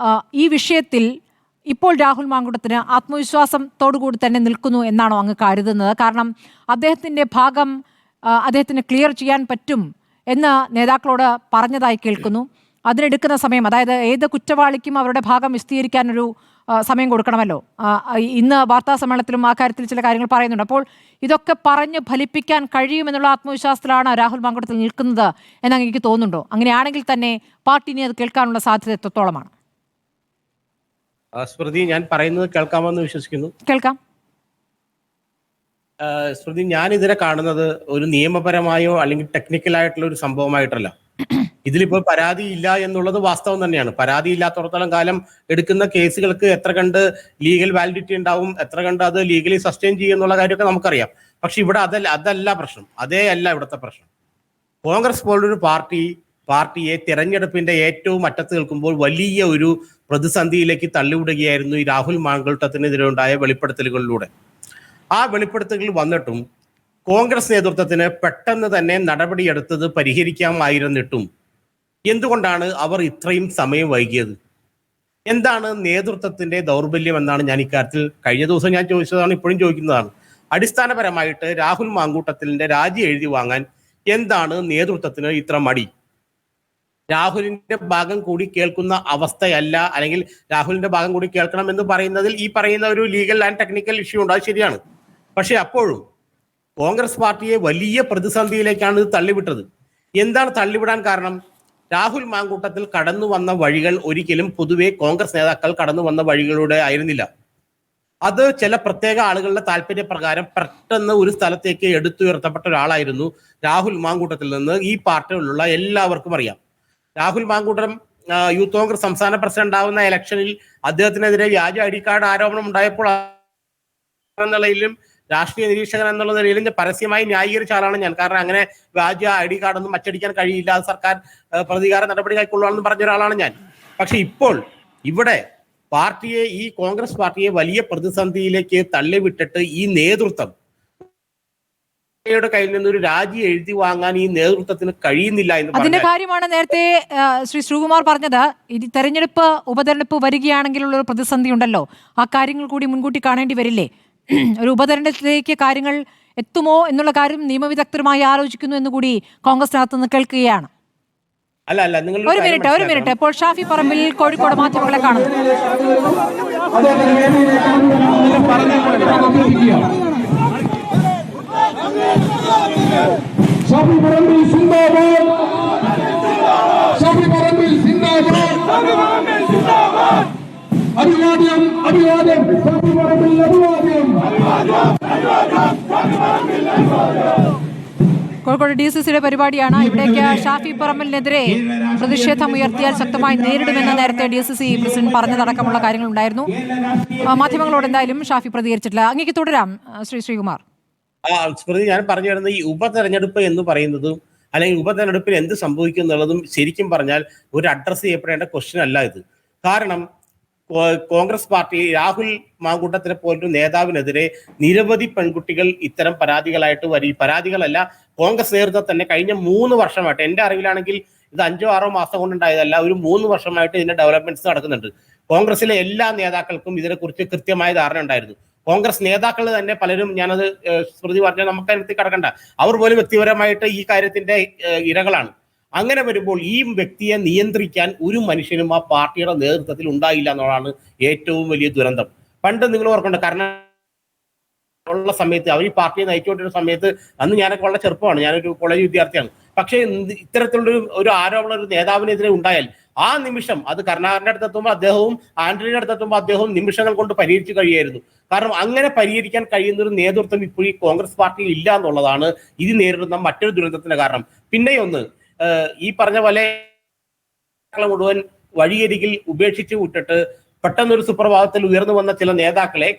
ഈ വിഷയത്തിൽ ഇപ്പോൾ രാഹുൽ മാങ്കൂട്ടത്തിന് ആത്മവിശ്വാസത്തോടുകൂടി തന്നെ നിൽക്കുന്നു എന്നാണോ അങ്ങ് കരുതുന്നത്? കാരണം അദ്ദേഹത്തിൻ്റെ ഭാഗം അദ്ദേഹത്തിന് ക്ലിയർ ചെയ്യാൻ പറ്റും എന്ന് നേതാക്കളോട് പറഞ്ഞതായി കേൾക്കുന്നു. അതിനെടുക്കുന്ന സമയം, അതായത് ഏത് കുറ്റവാളിക്കും അവരുടെ ഭാഗം വിശദീകരിക്കാനൊരു സമയം കൊടുക്കണമല്ലോ. ഇന്ന് വാർത്താ സമ്മേളനത്തിലും ആ കാര്യത്തിൽ ചില കാര്യങ്ങൾ പറയുന്നുണ്ട്. അപ്പോൾ ഇതൊക്കെ പറഞ്ഞ് ഫലിപ്പിക്കാൻ കഴിയുമെന്നുള്ള ആത്മവിശ്വാസത്തിലാണ് രാഹുൽ മാങ്കൂട്ടത്തിൽ നിൽക്കുന്നത് എന്ന് എനിക്ക് തോന്നുന്നുണ്ടോ? അങ്ങനെയാണെങ്കിൽ തന്നെ പാർട്ടിനെ അത് കേൾക്കാനുള്ള സാധ്യത എത്രത്തോളമാണ്? സ്മൃതി, ഞാൻ പറയുന്നത് കേൾക്കാമെന്ന് വിശ്വസിക്കുന്നു. കേൾക്കാം. സ്മൃതി, ഞാൻ ഇതിനെ കാണുന്നത് ഒരു നിയമപരമായോ അല്ലെങ്കിൽ ടെക്നിക്കലായിട്ടുള്ള ഒരു സംഭവമായിട്ടല്ല. ഇതിലിപ്പോൾ പരാതി ഇല്ല എന്നുള്ളത് വാസ്തവം തന്നെയാണ്. പരാതി ഇല്ലാത്തടത്തോളം കാലം എടുക്കുന്ന കേസുകൾക്ക് എത്ര കണ്ട് ലീഗൽ വാലിഡിറ്റി ഉണ്ടാവും, എത്ര കണ്ട് അത് ലീഗലി സസ്റ്റെയിൻ ചെയ്യും എന്നുള്ള കാര്യമൊക്കെ നമുക്കറിയാം. പക്ഷെ ഇവിടെ അതല്ല പ്രശ്നം. അല്ല ഇവിടുത്തെ പ്രശ്നം. കോൺഗ്രസ് പോലൊരു പാർട്ടിയെ തിരഞ്ഞെടുപ്പിന്റെ ഏറ്റവും അറ്റത്ത് നിൽക്കുമ്പോൾ വലിയ ഒരു പ്രതിസന്ധിയിലേക്ക് തള്ളിവിടുകയായിരുന്നു ഈ രാഹുൽ മാങ്കൂട്ടത്തിനെതിരെ ഉണ്ടായ വെളിപ്പെടുത്തലുകളിലൂടെ. ആ വെളിപ്പെടുത്തലുകൾ വന്നിട്ടും കോൺഗ്രസ് നേതൃത്വത്തിന് പെട്ടെന്ന് തന്നെ നടപടിയെടുത്തത് പരിഹരിക്കാമായിരുന്നിട്ടും എന്തുകൊണ്ടാണ് അവർ ഇത്രയും സമയം വൈകിയത്? എന്താണ് നേതൃത്വത്തിന്റെ ദൗർബല്യം എന്നാണ് ഞാൻ ഇക്കാര്യത്തിൽ കഴിഞ്ഞ ദിവസം ഞാൻ ചോദിച്ചതാണ്, ഇപ്പോഴും ചോദിക്കുന്നതാണ്. അടിസ്ഥാനപരമായിട്ട് രാഹുൽ മാങ്കൂട്ടത്തിന്റെ രാജി എഴുതി വാങ്ങാൻ എന്താണ് നേതൃത്വത്തിന് ഇത്ര മടി? രാഹുലിന്റെ ഭാഗം കൂടി കേൾക്കുന്ന അവസ്ഥയല്ല, അല്ലെങ്കിൽ രാഹുലിന്റെ ഭാഗം കൂടി കേൾക്കണം എന്ന് പറയുന്നതിൽ ഈ പറയുന്ന ഒരു ലീഗൽ ആൻഡ് ടെക്നിക്കൽ ഇഷ്യൂ ഉണ്ട്, അത് ശരിയാണ്. പക്ഷെ അപ്പോഴും കോൺഗ്രസ് പാർട്ടിയെ വലിയ പ്രതിസന്ധിയിലേക്കാണ് ഇത് തള്ളിവിട്ടത്. എന്താണ് തള്ളിവിടാൻ കാരണം? രാഹുൽ മാങ്കൂട്ടത്തിൽ കടന്നു വന്ന വഴികൾ ഒരിക്കലും പൊതുവെ കോൺഗ്രസ് നേതാക്കൾ കടന്നു വന്ന വഴികളിലൂടെ ആയിരുന്നില്ല. അത് ചില പ്രത്യേക ആളുകളുടെ താല്പര്യപ്രകാരം പെട്ടെന്ന് ഒരു സ്ഥലത്തേക്ക് എടുത്തുയർത്തപ്പെട്ട ഒരാളായിരുന്നു രാഹുൽ മാങ്കൂട്ടത്തിൽ നിന്ന് ഈ പാർട്ടിയിലുള്ള എല്ലാവർക്കും അറിയാം. രാഹുൽ മാങ്കൂട്ടം യൂത്ത് കോൺഗ്രസ് സംസ്ഥാന പ്രസിഡന്റ് ആവുന്ന ഇലക്ഷനിൽ അദ്ദേഹത്തിനെതിരെ വ്യാജ ID കാർഡ് ആരോപണം ഉണ്ടായപ്പോൾ എന്നുള്ളതിലും രാഷ്ട്രീയ നിരീക്ഷകൻ എന്നുള്ള നിലയിലും പരസ്യമായി ന്യായീകരിച്ച ആളാണ് ഞാൻ. കാരണം അങ്ങനെ വ്യാജ ID കാർഡൊന്നും അച്ചടിക്കാൻ കഴിയില്ല, അത് സർക്കാർ പ്രതികാര നടപടി കൈക്കൊള്ളുകയാണെന്ന് പറഞ്ഞ ഒരാളാണ് ഞാൻ. പക്ഷെ ഇപ്പോൾ ഇവിടെ ഈ കോൺഗ്രസ് പാർട്ടിയെ വലിയ പ്രതിസന്ധിയിലേക്ക് തള്ളിവിട്ടിട്ട് ഈ നേതൃത്വം കയ്യിൽ നിന്നൊരു രാജി എഴുതി വാങ്ങാൻ ഈ നേതൃത്വത്തിന് കഴിയുന്നില്ല എന്ന് അതിന്റെ കാര്യമാണ് നേരത്തെ ശ്രീകുമാർ പറഞ്ഞത്. ഈ ഉപതെരഞ്ഞെടുപ്പ് വരികയാണെങ്കിലുള്ള ഒരു പ്രതിസന്ധി ഉണ്ടല്ലോ, ആ കാര്യങ്ങൾ കൂടി മുൻകൂട്ടി കാണേണ്ടി വരില്ലേ? ഒരു ഉപതെരഞ്ഞെടുപ്പിലേക്ക് കാര്യങ്ങൾ എത്തുമോ എന്നുള്ള കാര്യം നിയമവിദഗ്ധരുമായി ആലോചിക്കുന്നു എന്നുകൂടി കോൺഗ്രസിനകത്ത് നിന്ന് കേൾക്കുകയാണ്. അല്ല നിങ്ങൾ ഒരു മിനിറ്റ്. ഇപ്പോൾ ഷാഫി പറമ്പിൽ കോഴിക്കോട് മാധ്യമങ്ങളെ കാണുന്നു. ഷാഫി പറമ്പിൽ സിന്ദാബാദ്, ഷാഫി പറമ്പിൽ സിന്ദാബാദ്, അഭിവാദ്യം അഭിവാദ്യം, ഷാഫി പറമ്പിൽ അഭിവാദ്യം. കോഴിക്കോട് DCCയുടെ പരിപാടിയാണ്. ഇവിടേക്ക് ഷാഫി പറമ്പലിനെതിരെ പ്രതിഷേധം ഉയർത്തിയാൽ ശക്തമായി നേരിടുമെന്ന് നേരത്തെ DCC പ്രസിഡന്റ് പറഞ്ഞതടക്കമുള്ള കാര്യങ്ങളുണ്ടായിരുന്നു. മാധ്യമങ്ങളോട് എന്തായാലും ഷാഫി പ്രതികരിച്ചിട്ടില്ല. അങ്ങേക്ക് തുടരാം ശ്രീകുമാർ. സ്മൃതി, ഞാൻ പറഞ്ഞു വരുന്നത് ഈ ഉപതെരഞ്ഞെടുപ്പ് എന്ന് പറയുന്നതും അല്ലെങ്കിൽ ഉപതെരഞ്ഞെടുപ്പിൽ എന്ത് സംഭവിക്കും എന്നുള്ളതും ശരിക്കും പറഞ്ഞാൽ ഒരു അഡ്രസ്സ് ചെയ്യപ്പെടേണ്ട ക്വസ്റ്റ്യൻ അല്ല ഇത്. കാരണം കോൺഗ്രസ് പാർട്ടി രാഹുൽ മാങ്കൂട്ടത്തിനെ പോലൊരു നേതാവിനെതിരെ നിരവധി പെൺകുട്ടികൾ ഇത്തരം പരാതികളല്ല, കോൺഗ്രസ് നേതൃത്വം തന്നെ കഴിഞ്ഞ 3 വർഷമായിട്ട്, എന്റെ അറിവിലാണെങ്കിൽ ഇത് 5-6 മാസം കൊണ്ടുണ്ടായതല്ല, ഒരു 3 വർഷമായിട്ട് ഇതിന്റെ ഡെവലപ്മെന്റ്സ് നടക്കുന്നുണ്ട്. കോൺഗ്രസിലെ എല്ലാ നേതാക്കൾക്കും ഇതിനെക്കുറിച്ച് കൃത്യമായ ധാരണ ഉണ്ടായിരുന്നു. കോൺഗ്രസ് നേതാക്കൾ തന്നെ പലരും, ഞാനത് സ്മൃതി പറഞ്ഞാൽ നമുക്കതിനകത്ത് കടക്കണ്ട, അവർ പോലും വ്യക്തിപരമായിട്ട് ഈ കാര്യത്തിന്റെ ഇരകളാണ്. അങ്ങനെ വരുമ്പോൾ ഈ വ്യക്തിയെ നിയന്ത്രിക്കാൻ ഒരു മനുഷ്യനും ആ പാർട്ടിയുടെ നേതൃത്വത്തിൽ ഉണ്ടായില്ല എന്നുള്ളതാണ് ഏറ്റവും വലിയ ദുരന്തം. പണ്ട് നിങ്ങൾ ഓർക്കണ്ട, കാരണം ഉള്ള സമയത്ത് അവർ ഈ പാർട്ടിയെ നയിച്ചുകൊണ്ടിരുന്ന സമയത്ത്, അന്ന് ഞാനൊക്കെ വളരെ ചെറുപ്പമാണ്, ഞാനൊരു കോളേജ് വിദ്യാർത്ഥിയാണ്. പക്ഷേ ഇത്തരത്തിലുള്ള ഒരു ആരോപണം ഒരു നേതാവിനെതിരെ ഉണ്ടായാൽ ആ നിമിഷം അത് കരുണാകരന്റെ അടുത്തെത്തുമ്പോൾ അദ്ദേഹവും ആന്റണിയുടെ അടുത്തെത്തുമ്പോൾ അദ്ദേഹവും നിമിഷങ്ങൾ കൊണ്ട് പരിഹരിച്ചു കഴിയായിരുന്നു. കാരണം അങ്ങനെ പരിഹരിക്കാൻ കഴിയുന്ന ഒരു നേതൃത്വം ഇപ്പോൾ ഈ കോൺഗ്രസ് പാർട്ടിയിൽ ഇല്ല എന്നുള്ളതാണ് ഇത് നേരിടുന്ന മറ്റൊരു ദുരന്തത്തിന്റെ കാരണം. പിന്നെയൊന്ന്, ഈ പറഞ്ഞ പോലെ മുഴുവൻ വഴിയരികിൽ ഉപേക്ഷിച്ച് വിട്ടിട്ട് പെട്ടെന്നൊരു സുപ്രഭാതത്തിൽ ഉയർന്നു വന്ന ചില നേതാക്കളെ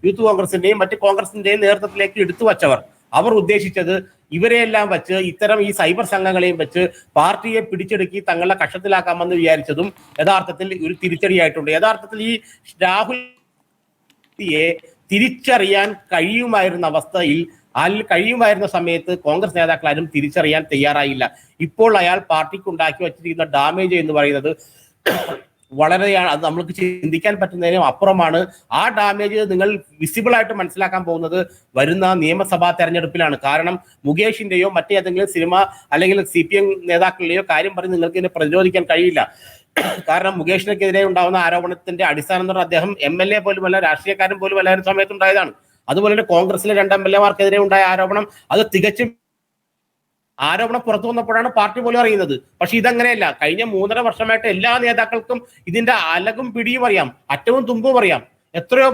യൂത്ത് കോൺഗ്രസിന്റെയും മറ്റ് കോൺഗ്രസിന്റെയും നേതൃത്വത്തിലേക്ക് എടുത്തു വച്ചവർ, അവർ ഉദ്ദേശിച്ചത് ഇവരെയെല്ലാം വെച്ച്, ഇത്തരം ഈ സൈബർ സംഘങ്ങളെയും വെച്ച് പാർട്ടിയെ പിടിച്ചെടുക്കി തങ്ങളുടെ കക്ഷത്തിലാക്കാമെന്ന് വിചാരിച്ചതും യഥാർത്ഥത്തിൽ ഒരു തിരിച്ചടിയായിട്ടുണ്ട്. യഥാർത്ഥത്തിൽ ഈ രാഹുൽയെ തിരിച്ചറിയാൻ കഴിയുമായിരുന്ന സമയത്ത് കോൺഗ്രസ് നേതാക്കളാരും തിരിച്ചറിയാൻ തയ്യാറായില്ല. ഇപ്പോൾ അയാൾ പാർട്ടിക്ക് ഉണ്ടാക്കി വച്ചിരിക്കുന്ന ഡാമേജ് എന്ന് പറയുന്നത് വളരെയാണ്, അത് നമ്മൾക്ക് ചിന്തിക്കാൻ പറ്റുന്നതിനും അപ്പുറമാണ്. ആ ഡാമേജ് നിങ്ങൾ വിസിബിൾ ആയിട്ട് മനസ്സിലാക്കാൻ പോകുന്നത് വരുന്ന നിയമസഭാ തെരഞ്ഞെടുപ്പിലാണ്. കാരണം മുകേഷിന്റെയോ മറ്റേതെങ്കിലും സിനിമ അല്ലെങ്കിൽ CPM നേതാക്കളുടെയോ കാര്യം പറഞ്ഞ് നിങ്ങൾക്ക് ഇതിനെ പ്രതിരോധിക്കാൻ കഴിയില്ല. കാരണം മുകേഷിനെതിരെ ഉണ്ടാകുന്ന ആരോപണത്തിന്റെ അടിസ്ഥാനം എന്ന് പറഞ്ഞാൽ അദ്ദേഹം MLA പോലുമല്ല, രാഷ്ട്രീയക്കാരൻ പോലും അല്ല സമയത്ത് ഉണ്ടായതാണ്. അതുപോലെ തന്നെ കോൺഗ്രസിലെ 2 MLA-മാർക്കെതിരെ ഉണ്ടായ ആരോപണം, അത് തികച്ചും ആരോപണം പുറത്തു വന്നപ്പോഴാണ് പാർട്ടി പോലും അറിയുന്നത്. പക്ഷെ ഇതങ്ങനെയല്ല. കഴിഞ്ഞ 3.5 വർഷമായിട്ട് എല്ലാ നേതാക്കൾക്കും ഇതിന്റെ അലകും പിടിയും അറിയാം, അറ്റവും തുമ്പും അറിയാം. എത്രയോ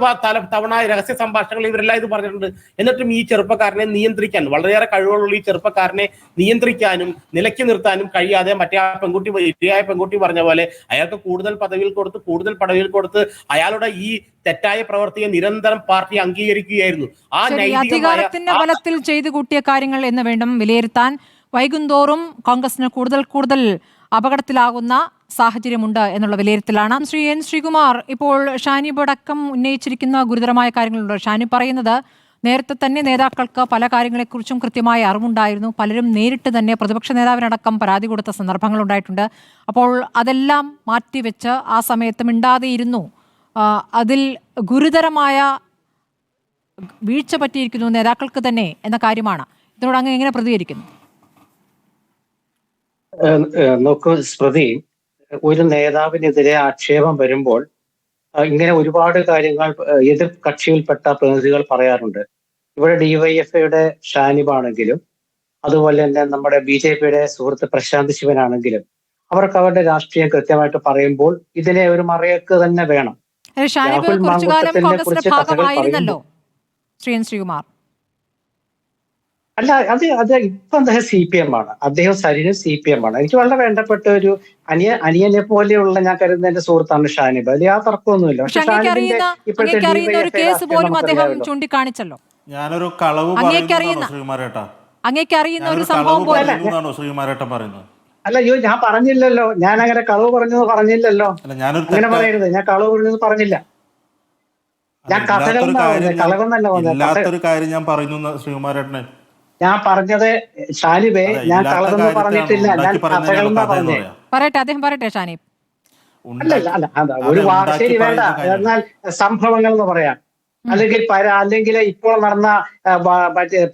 തവണ രഹസ്യ സംഭാഷണങ്ങൾ ഇവരെല്ലാം ഇത് പറഞ്ഞിട്ടുണ്ട്. എന്നിട്ടും ഈ ചെറുപ്പക്കാരനെ നിയന്ത്രിക്കാൻ, വളരെയേറെ കഴിവുള്ള ഈ ചെറുപ്പക്കാരനെ നിയന്ത്രിക്കാനും നിലയ്ക്ക് നിർത്താനും കഴിയാതെ മറ്റേ ആ പെൺകുട്ടി പറഞ്ഞ പോലെ അയാൾക്ക് കൂടുതൽ പദവിയിൽ കൊടുത്ത് അയാളുടെ ഈ തെറ്റായ പ്രവൃത്തിയെ നിരന്തരം പാർട്ടി അംഗീകരിക്കുകയായിരുന്നു. ആ അധികാരത്തിന്റെ ബലത്തിൽ ചെയ്തു കൂട്ടിയ കാര്യങ്ങൾ എന്ന് വേണം വിലയിരുത്താൻ. വൈകുന്തോറും കോൺഗ്രസിന് കൂടുതൽ അപകടത്തിലാകുന്ന സാഹചര്യമുണ്ട് എന്നുള്ള വിലയിരുത്തലാണ്. ശ്രീകുമാർ, ഇപ്പോൾ ഷാനിബ് അടക്കം ഉന്നയിച്ചിരിക്കുന്ന ഗുരുതരമായ കാര്യങ്ങളുണ്ട്. ഷാനി പറയുന്നത് നേരത്തെ തന്നെ നേതാക്കൾക്ക് പല കാര്യങ്ങളെക്കുറിച്ചും കൃത്യമായ അറിവുണ്ടായിരുന്നു. പലരും നേരിട്ട് തന്നെ പ്രതിപക്ഷ നേതാവിനടക്കം പരാതി കൊടുത്ത സന്ദർഭങ്ങളുണ്ടായിട്ടുണ്ട്. അപ്പോൾ അതെല്ലാം മാറ്റിവെച്ച് ആ സമയത്ത് മിണ്ടാതെയിരുന്നു. അതിൽ ഗുരുതരമായ വീഴ്ച പറ്റിയിരിക്കുന്നു നേതാക്കൾക്ക് തന്നെ എന്ന കാര്യമാണ്. ഇതിനോട് അങ്ങ് എങ്ങനെ പ്രതികരിക്കുന്നു? നോക്കൂ സ്മൃതി, ഒരു നേതാവിനെതിരെ ആക്ഷേപം വരുമ്പോൾ ഇങ്ങനെ ഒരുപാട് കാര്യങ്ങൾ എതിർ കക്ഷിയിൽപ്പെട്ട പ്രതിനിധികൾ പറയാറുണ്ട്. ഇവിടെ DYFIയുടെ ഷാനിബാണെങ്കിലും അതുപോലെ തന്നെ നമ്മുടെ BJPയുടെ സുഹൃത്ത് പ്രശാന്ത് ശിവനാണെങ്കിലും അവർക്ക് അവരുടെ രാഷ്ട്രീയം കൃത്യമായിട്ട് പറയുമ്പോൾ ഇതിനെ ഒരു മറയൊക്കെ തന്നെ വേണം. ശ്രീകുമാർ അല്ല, അത് ഇപ്പൊ അദ്ദേഹം CPM ആണ്, അദ്ദേഹം സരിനും CPM ആണ്. എനിക്ക് വളരെ വേണ്ടപ്പെട്ട ഒരു അനിയനെ പോലെയുള്ള ഞാൻ കരുതുന്ന എന്റെ സുഹൃത്താണ് ഷാനിബ്. അതിൽ ആ തർക്കമൊന്നുമില്ല. പക്ഷെ ചൂണ്ടിക്കാണിച്ചല്ലോ, ഞാനൊരു കളവ് അല്ല, അയ്യോ ഞാൻ പറഞ്ഞില്ലല്ലോ, ഞാൻ അങ്ങനെ കളവ് പറഞ്ഞില്ലല്ലോ. അങ്ങനെ പറയരുത്, ഞാൻ കളവ് പറഞ്ഞത് പറഞ്ഞില്ല. ഞാൻ കളവെന്നല്ല കാര്യം ഞാൻ പറയുന്നു ശ്രീകുമാരേട്ടനെ. ഞാൻ പറഞ്ഞത് ഷാനിബേ, ഞാൻ കളവെന്ന് പറഞ്ഞിട്ടില്ല, ഞാൻ കഥകളെന്നാ പറഞ്ഞേ. പറയട്ടെ ഷാനിബ്. അല്ല, ഒരു വാർത്തയിൽ വേണ്ട, എന്നാൽ സംഭവങ്ങൾ എന്ന് പറയാം. അല്ലെങ്കിൽ ഇപ്പോൾ നടന്ന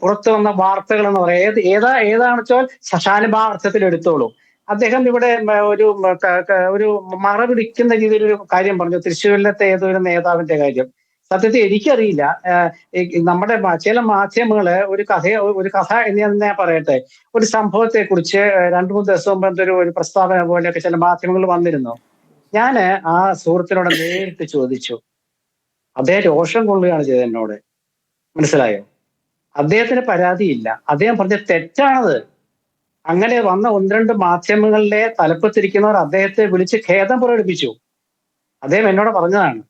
പുറത്തു വന്ന വാർത്തകൾ എന്ന് പറയാം, ഏതാണെന്ന് വെച്ചാൽ ശശാനുഭ അർത്ഥത്തിൽ എടുത്തോളൂ. അദ്ദേഹം ഇവിടെ ഒരു മറപിടിക്കുന്ന രീതിയിൽ ഒരു കാര്യം പറഞ്ഞു, തൃശ്ശൂരിലത്തെ ഏതൊരു നേതാവിന്റെ കാര്യം. സത്യത്തിൽ എനിക്കറിയില്ല. നമ്മുടെ ചില മാധ്യമങ്ങള് ഒരു കഥ എന്ന് ഞാൻ പറയട്ടെ, ഒരു സംഭവത്തെ കുറിച്ച് 2-3 ദിവസം മുമ്പ് ഒരു പ്രസ്താവന പോലെയൊക്കെ ചില മാധ്യമങ്ങൾ വന്നിരുന്നു. ഞാന് ആ സുഹൃത്തിനോട് നേരിട്ട് ചോദിച്ചു. അദ്ദേഹം രോഷം കൊള്ളുകയാണ് ചെയ്തത് എന്നോട്. മനസ്സിലായോ? അദ്ദേഹത്തിന് പരാതിയില്ല. അദ്ദേഹം പറഞ്ഞ തെറ്റാണത്. അങ്ങനെ വന്ന 1-2 മാധ്യമങ്ങളിലെ തലപ്പത്തിരിക്കുന്നവർ അദ്ദേഹത്തെ വിളിച്ച് ഖേദം പ്രകടിപ്പിച്ചു. അദ്ദേഹം എന്നോട് പറഞ്ഞതാണ്.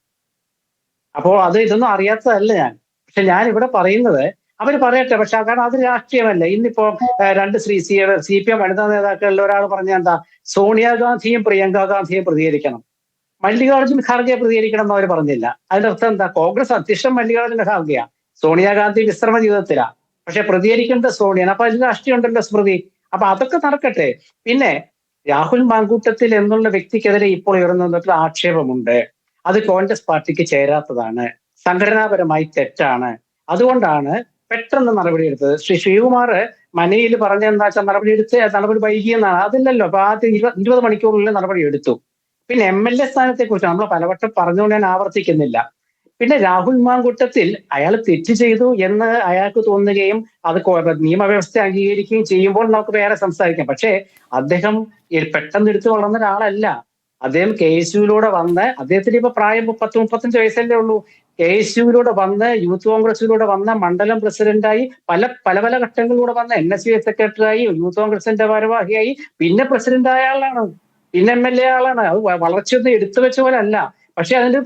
അപ്പോൾ ഇതൊന്നും അറിയാത്തതല്ല ഞാൻ. പക്ഷെ ഞാൻ ഇവിടെ പറയുന്നത് അവര് പറയട്ടെ. പക്ഷെ കാരണം അത് രാഷ്ട്രീയമല്ല. ഇന്നിപ്പോ 2 CPM വനിതാ നേതാക്കളിൽ ഒരാൾ പറഞ്ഞ എന്താ, സോണിയാഗാന്ധിയും പ്രിയങ്ക ഗാന്ധിയും പ്രതികരിക്കണം, മല്ലികാർജുൻ ഖാർഗെ പ്രതികരിക്കണം എന്ന് അവർ പറഞ്ഞില്ല. അതിന്റെ അർത്ഥം എന്താ? കോൺഗ്രസ് അധ്യക്ഷൻ മല്ലികാർജുൻ ഖാർഗെയാ, സോണിയാഗാന്ധി വിശ്രമ ജീവിതത്തിലാ, പക്ഷെ പ്രതികരിക്കേണ്ടത് സോണിയാണ്. അപ്പൊ അതിൽ രാഷ്ട്രീയം ഉണ്ടല്ലോ സ്മൃതി. അപ്പൊ അതൊക്കെ നടക്കട്ടെ. പിന്നെ രാഹുൽ മാങ്കൂട്ടത്തിൽ എന്നുള്ള വ്യക്തിക്കെതിരെ ഇപ്പോൾ ഉയർന്നു വന്നിട്ടുള്ള ആക്ഷേപമുണ്ട്. അത് കോൺഗ്രസ് പാർട്ടിക്ക് ചേരാത്തതാണ്, സംഘടനാപരമായി തെറ്റാണ്. അതുകൊണ്ടാണ് പെട്ടെന്ന് നടപടിയെടുത്തത്. ശ്രീകുമാർ മനയിൽ പറഞ്ഞ എന്താ വെച്ചാൽ നടപടി വൈകിയെന്നാണ്. അതില്ലല്ലോ. അപ്പൊ ആദ്യം 20 മണിക്കൂറിനുള്ളിൽ നടപടി എടുത്തു. പിന്നെ MLA സ്ഥാനത്തെ കുറിച്ച് നമ്മൾ പലവട്ടം പറഞ്ഞുകൊണ്ട് ഞാൻ ആവർത്തിക്കുന്നില്ല. പിന്നെ രാഹുൽ മാങ്കൂട്ടത്തിൽ അയാൾ തെറ്റ് ചെയ്തു എന്ന് അയാൾക്ക് തോന്നുകയും അത് നിയമവ്യവസ്ഥ അംഗീകരിക്കുകയും ചെയ്യുമ്പോൾ നമുക്ക് വേറെ സംസാരിക്കാം. പക്ഷേ അദ്ദേഹം പെട്ടെന്ന് എടുത്തു വളർന്ന ഒരാളല്ല. അദ്ദേഹം KSUവിലൂടെ വന്ന്, അദ്ദേഹത്തിന് ഇപ്പൊ പ്രായം 30-35 വയസ്സല്ലേ ഉള്ളൂ. KSUവിലൂടെ വന്ന്, യൂത്ത് കോൺഗ്രസിലൂടെ വന്ന, മണ്ഡലം പ്രസിഡന്റായി, പല ഘട്ടങ്ങളിലൂടെ വന്ന, NSU സെക്രട്ടറിയായി, യൂത്ത് കോൺഗ്രസിന്റെ ഭാരവാഹിയായി, പിന്നെ പ്രസിഡന്റ് ആയ ആളാണ്, പിന്നെ MLA ആളാണ്. അത് വളർച്ചയൊന്നും എടുത്തു വെച്ച പോലെ അല്ല. പക്ഷെ അതിന്റെ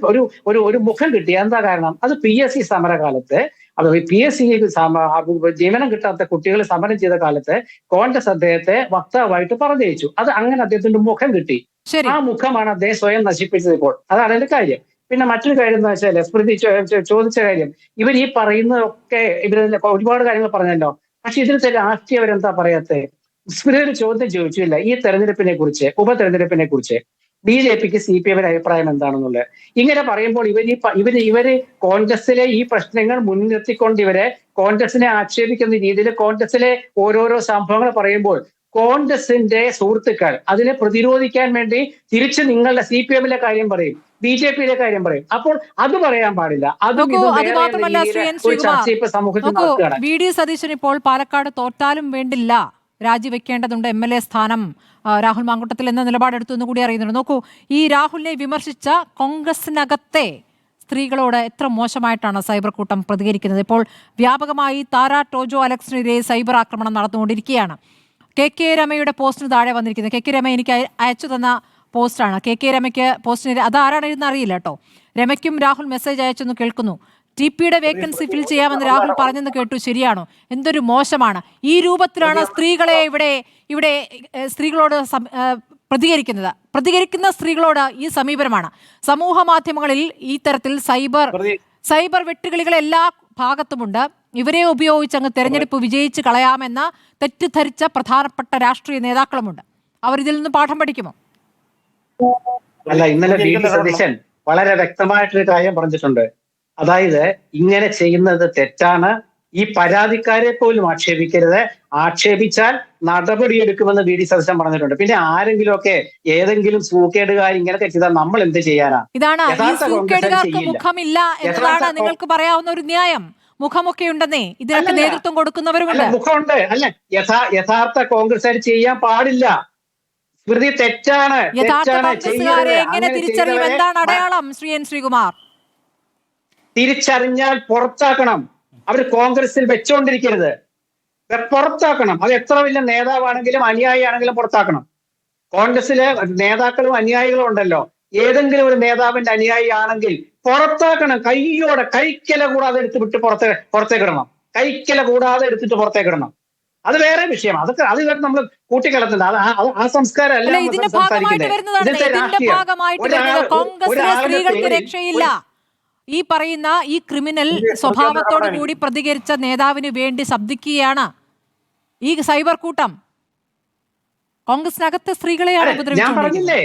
ഒരു മുഖം കിട്ടി. എന്താ കാരണം? അത് PSC സമരകാലത്ത്, PSC ജീവനം കിട്ടാത്ത കുട്ടികൾ സമരം ചെയ്ത കാലത്ത് കോൺഗ്രസ് അദ്ദേഹത്തെ വക്താവായിട്ട് പറഞ്ഞയച്ചു. അത് അങ്ങനെ അദ്ദേഹത്തിന്റെ മുഖം കിട്ടി. ആ മുഖമാണ് അദ്ദേഹം സ്വയം നശിപ്പിച്ചത് ഇപ്പോൾ. അതാണ് അതിന്റെ കാര്യം. പിന്നെ മറ്റൊരു കാര്യം എന്ന് വെച്ചാൽ, സ്മൃതി ചോദിച്ച കാര്യം, ഇവർ ഈ പറയുന്നതൊക്കെ ഒരുപാട് കാര്യങ്ങൾ പറഞ്ഞല്ലോ. പക്ഷെ ഇതിലത്തെ രാഷ്ട്രീയം അവരെന്താ പറയാത്തത്? സ്മൃതി ഒരു ചോദ്യം ചോദിച്ചില്ല ഈ തെരഞ്ഞെടുപ്പിനെ കുറിച്ച്, ഉപതെരഞ്ഞെടുപ്പിനെ കുറിച്ച് BJPക്ക് CPM അഭിപ്രായം എന്താണെന്നുള്ളത്. ഇങ്ങനെ പറയുമ്പോൾ ഇവര് കോൺഗ്രസിലെ ഈ പ്രശ്നങ്ങൾ മുൻനിർത്തിക്കൊണ്ട് കോൺഗ്രസിനെ ആക്ഷേപിക്കുന്ന രീതിയിൽ കോൺഗ്രസിലെ ഓരോരോ സംഭവങ്ങൾ പറയുമ്പോൾ കോൺഗ്രസിന്റെ സുഹൃത്തുക്കൾ അതിനെ പ്രതിരോധിക്കാൻ വേണ്ടി തിരിച്ച് നിങ്ങളുടെ CPMലെ കാര്യം പറയും, BJPയിലെ കാര്യം പറയും. അപ്പോൾ അത് പറയാൻ പാടില്ല. VD സതീശൻ ഇപ്പോൾ പാലക്കാട് തോറ്റാലും വേണ്ടില്ല, രാജിവെക്കേണ്ടതുണ്ട് MLA സ്ഥാനം രാഹുൽ മാങ്കൂട്ടത്തിൽ എന്ന നിലപാടെടുത്തു എന്ന് കൂടി അറിയുന്നുണ്ട്. നോക്കൂ, ഈ രാഹുലിനെ വിമർശിച്ച കോൺഗ്രസിനകത്തെ സ്ത്രീകളോട് എത്ര മോശമായിട്ടാണ് സൈബർ കൂട്ടം പ്രതികരിക്കുന്നത്. ഇപ്പോൾ വ്യാപകമായി താര ടോജോ അലക്സിനെതിരെ സൈബർ ആക്രമണം നടന്നുകൊണ്ടിരിക്കുകയാണ്. KK രമയുടെ പോസ്റ്റിന് താഴെ വന്നിരിക്കുന്നത്, KK രമ എനിക്ക് അയച്ചു തന്ന പോസ്റ്റാണ്. KK രമയ്ക്ക് പോസ്റ്റിന് അതാരാണെന്ന് അറിയില്ല കേട്ടോ. രമയ്ക്കും രാഹുൽ മെസ്സേജ് അയച്ചെന്ന് കേൾക്കുന്നു. TPയുടെ വേക്കൻസി ഫിൽ ചെയ്യാമെന്ന് രാഹുൽ പറഞ്ഞെന്ന് കേട്ടു. ശരിയാണോ? എന്തൊരു മോശമാണ്. ഈ രൂപത്തിലാണ് സ്ത്രീകളെ ഇവിടെ സ്ത്രീകളോട് പ്രതികരിക്കുന്ന സ്ത്രീകളോട് ഈ സമീപനമാണ്. സമൂഹ മാധ്യമങ്ങളിൽ ഈ തരത്തിൽ സൈബർ വെട്ടുകിളികൾ എല്ലാ ഭാഗത്തുമുണ്ട്. ഇവരെ ഉപയോഗിച്ച് അങ്ങ് തെരഞ്ഞെടുപ്പ് വിജയിച്ച് കളയാമെന്ന് തെറ്റിദ്ധരിച്ച പ്രധാനപ്പെട്ട രാഷ്ട്രീയ നേതാക്കളുമുണ്ട്. അവരിതിൽ നിന്ന് പാഠം പഠിക്കുമോ? അല്ല, ഇന്നലെ VD സതീശൻ വളരെ വ്യക്തമായിട്ടൊരു കാര്യം പറഞ്ഞിട്ടുണ്ട്. അതായത് ഇങ്ങനെ ചെയ്യുന്നത് തെറ്റാണ്, ഈ പരാതിക്കാരെ പോലും ആക്ഷേപിക്കരുത്, ആക്ഷേപിച്ചാൽ നടപടിയെടുക്കുമെന്ന് VD സതീശൻ പറഞ്ഞിട്ടുണ്ട്. പിന്നെ ആരെങ്കിലും ഒക്കെ ഏതെങ്കിലും സൂക്കേടുകാർ ഇങ്ങനെയൊക്കെ ചെയ്താൽ നമ്മൾ എന്ത് ചെയ്യാനാ? ഇതാണ് ഈ സൂക്കേടുകാർക്ക് മുഖമില്ല എന്നതാണ് നിങ്ങൾക്ക് പറയാവുന്ന ഒരു ന്യായം. മുഖമൊക്കെ ഉണ്ടെന്നേ ഇതിനൊക്കെ നേതൃത്വം കൊടുക്കുന്നവരുമുണ്ട്. മുഖമുണ്ട്. അല്ല, യഥാർത്ഥ കോൺഗ്രസ്സുകാർ ചെയ്യാൻ പാടില്ല. സ്മൃതി തെറ്റാണ്. യഥാർത്ഥ കോൺഗ്രസ്സുകാരെ എങ്ങനെ തിരിച്ചറിയും? എന്താണ് അടയാളം? ശ്രീകുമാർ, തിരിച്ചറിഞ്ഞാൽ പുറത്താക്കണം. അവർ കോൺഗ്രസിൽ വെച്ചുകൊണ്ടിരിക്കരുത്, പുറത്താക്കണം. അത് എത്ര വലിയ നേതാവാണെങ്കിലും അനുയായി ആണെങ്കിലും പുറത്താക്കണം. കോൺഗ്രസിലെ നേതാക്കളും അനുയായികളും ഉണ്ടല്ലോ, ഏതെങ്കിലും ഒരു നേതാവിന്റെ അനുയായി ആണെങ്കിൽ പുറത്താക്കണം. കൈക്കല കൂടാതെ എടുത്ത് പുറത്തേക്കിടണം. കൈക്കല കൂടാതെ എടുത്തിട്ട് പുറത്തേക്കിടണം. അത് വേറെ വിഷയമാണ്. അത് നമ്മൾ കൂട്ടിക്കലത്തുണ്ട്. ആ സംസ്കാരം അല്ല രക്ഷയില്ല. ഈ പറയുന്ന ഈ ക്രിമിനൽ സ്വഭാവത്തോടു കൂടി പ്രതികരിച്ച നേതാവിന് വേണ്ടി ശബ്ദിക്കുകയാണ് ഈ സൈബർ കൂട്ടം. കോൺഗ്രസിനകത്തെ സ്ത്രീകളെയാണ് ഞാൻ പറഞ്ഞില്ലേ,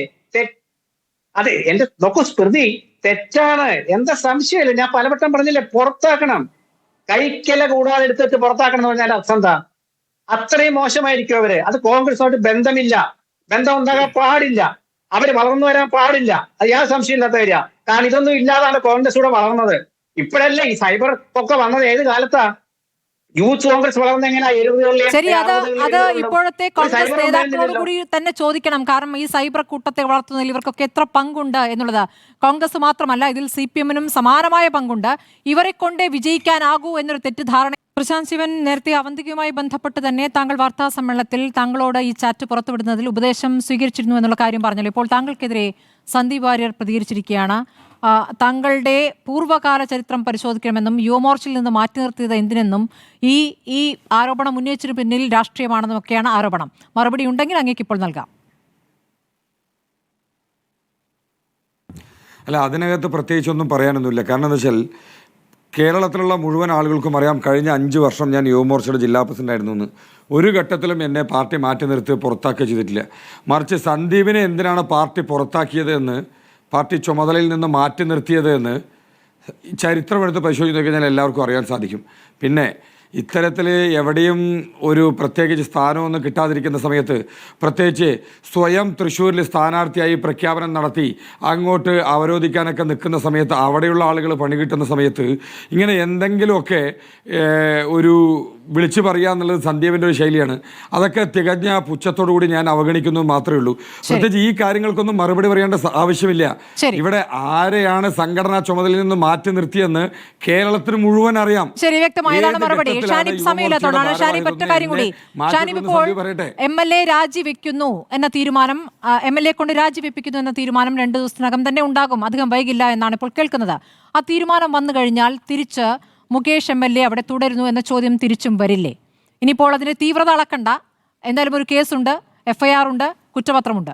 അതെ. നോക്കൂ സ്മൃതി, തെറ്റാണ്, എന്താ സംശയമില്ല. ഞാൻ പലവട്ടം പറഞ്ഞില്ലേ, പുറത്താക്കണം. കൈക്കല കൂടാതെ എടുത്തിട്ട് പുറത്താക്കണം എന്ന് പറഞ്ഞാൽ അർത്ഥം എന്താ? അത്രയും മോശമായിരിക്കും അവര്. അത് കോൺഗ്രസുമായിട്ട് ബന്ധമില്ല, ബന്ധം ഉണ്ടാകാൻ പാടില്ല, അവര് വളർന്നു വരാൻ പാടില്ല. അത് യാതൊരു സംശയമില്ലാത്ത കാര്യ. കാരണം ഇതൊന്നും ഇല്ലാതാണ് കോൺഗ്രസ് കൂടെ വളർന്നത്. ഇപ്പോഴല്ലേ ഈ സൈബർ ഒക്കെ വന്നത്? ഏത് കാലത്താ യൂത്ത് കോൺഗ്രസ് വളർന്ന എങ്ങനെയാ? ശരി, അത് ഇപ്പോഴത്തെ കോൺഗ്രസ് നേതാക്കളോട് കൂടി തന്നെ ചോദിക്കണം. കാരണം ഈ സൈബർ കൂട്ടത്തെ വളർത്തുന്നതിൽ ഇവർക്കൊക്കെ എത്ര പങ്കുണ്ട് എന്നുള്ളത് കോൺഗ്രസ് മാത്രമല്ല, ഇതിൽ CPM-നും സമാനമായ പങ്കുണ്ട്. ഇവരെ കൊണ്ടേ വിജയിക്കാനാകൂ എന്നൊരു തെറ്റിദ്ധാരണ. പ്രശാന്ത് ശിവൻ, നേരത്തെ അവന്തികയുമായി ബന്ധപ്പെട്ട് തന്നെ താങ്കൾ വാർത്താ സമ്മേളനത്തിൽ താങ്കളോട് ഈ ചാറ്റ് പുറത്തുവിടുന്നതിൽ ഉപദേശം സ്വീകരിച്ചിരുന്നു എന്നുള്ള കാര്യം പറഞ്ഞല്ലോ. ഇപ്പോൾ താങ്കൾക്കെതിരെ സന്ദീപ് വാര്യർ പ്രതികരിച്ചിരിക്കുകയാണ്. താങ്കളുടെ പൂർവ്വകാല ചരിത്രം പരിശോധിക്കണമെന്നും യുവമോർച്ചയിൽ നിന്ന് മാറ്റി നിർത്തിയത് എന്തിനെന്നും ഈ ആരോപണം ഉന്നയിച്ചതിന് പിന്നിൽ രാഷ്ട്രീയമാണെന്നും ഒക്കെയാണ് ആരോപണം. മറുപടി ഉണ്ടെങ്കിൽ അങ്ങേക്ക് ഇപ്പോൾ നൽകാം. അല്ല, അതിനകത്ത് പ്രത്യേകിച്ചൊന്നും പറയാനൊന്നുമില്ല. കാരണം എന്താ വെച്ചാൽ കേരളത്തിലുള്ള മുഴുവൻ ആളുകൾക്കും അറിയാം, കഴിഞ്ഞ 5 വർഷം ഞാൻ യുവമോർച്ചയുടെ ജില്ലാ പ്രസിഡന്റായിരുന്നു എന്ന്. ഒരു ഘട്ടത്തിലും എന്നെ പാർട്ടി മാറ്റി നിർത്തി പുറത്താക്കുക ചെയ്തിട്ടില്ല. മറിച്ച് സന്ദീപിനെ എന്തിനാണ് പാർട്ടി പുറത്താക്കിയത് എന്ന്, പാർട്ടി ചുമതലയിൽ നിന്ന് മാറ്റി നിർത്തിയത് എന്ന് ചരിത്രമെടുത്ത് പരിശോധിച്ച് നോക്കിയാൽ എല്ലാവർക്കും അറിയാൻ സാധിക്കും. പിന്നെ ഇത്തരത്തിൽ എവിടെയും ഒരു പ്രത്യേകിച്ച് സ്ഥാനമൊന്നും കിട്ടാതിരിക്കുന്ന സമയത്ത്, പ്രത്യേകിച്ച് സ്വയം തൃശ്ശൂരിൽ സ്ഥാനാർത്ഥിയായി പ്രഖ്യാപനം നടത്തി അങ്ങോട്ട് അവരോധിക്കാനൊക്കെ നിൽക്കുന്ന സമയത്ത്, അവിടെയുള്ള ആളുകൾ പണി കിട്ടുന്ന സമയത്ത് ഇങ്ങനെ എന്തെങ്കിലുമൊക്കെ ഒരു വിളിച്ചു പറയുക എന്നുള്ളത് സന്ദീപിൻ്റെ ഒരു ശൈലിയാണ്. അതൊക്കെ തികഞ്ഞ പുച്ഛത്തോടു കൂടി ഞാൻ അവഗണിക്കുന്നു മാത്രമേ ഉള്ളൂ. പ്രത്യേകിച്ച് ഈ കാര്യങ്ങൾക്കൊന്നും മറുപടി പറയേണ്ട ആവശ്യമില്ല. ഇവിടെ ആരെയാണ് സംഘടനാ ചുമതലയിൽ നിന്ന് മാറ്റി നിർത്തിയെന്ന് കേരളത്തിന് മുഴുവൻ അറിയാം. ശരി, വ്യക്തമായതാണ് മറുപടി. ഷാനിബ് സമയത്തോടാണ്. ഷാനിബ്, ഒറ്റ കാര്യം കൂടി. ഷാനിബ്, ഇപ്പോൾ MLA രാജിവെക്കുന്നു എന്ന തീരുമാനം, MLA കൊണ്ട് രാജിവെപ്പിക്കുന്നു എന്ന തീരുമാനം 2 ദിവസത്തിനകം തന്നെ ഉണ്ടാകും, അധികം വൈകില്ല എന്നാണ് ഇപ്പോൾ കേൾക്കുന്നത്. ആ തീരുമാനം വന്നു കഴിഞ്ഞാൽ തിരിച്ച് മുകേഷ് MLA അവിടെ തുടരുന്നു എന്ന ചോദ്യം തിരിച്ചും വരില്ലേ? ഇനിയിപ്പോൾ അതിന്റെ തീവ്രത അളക്കണ്ട, എന്തായാലും ഒരു കേസുണ്ട്, FIR ഉണ്ട്, കുറ്റപത്രമുണ്ട്.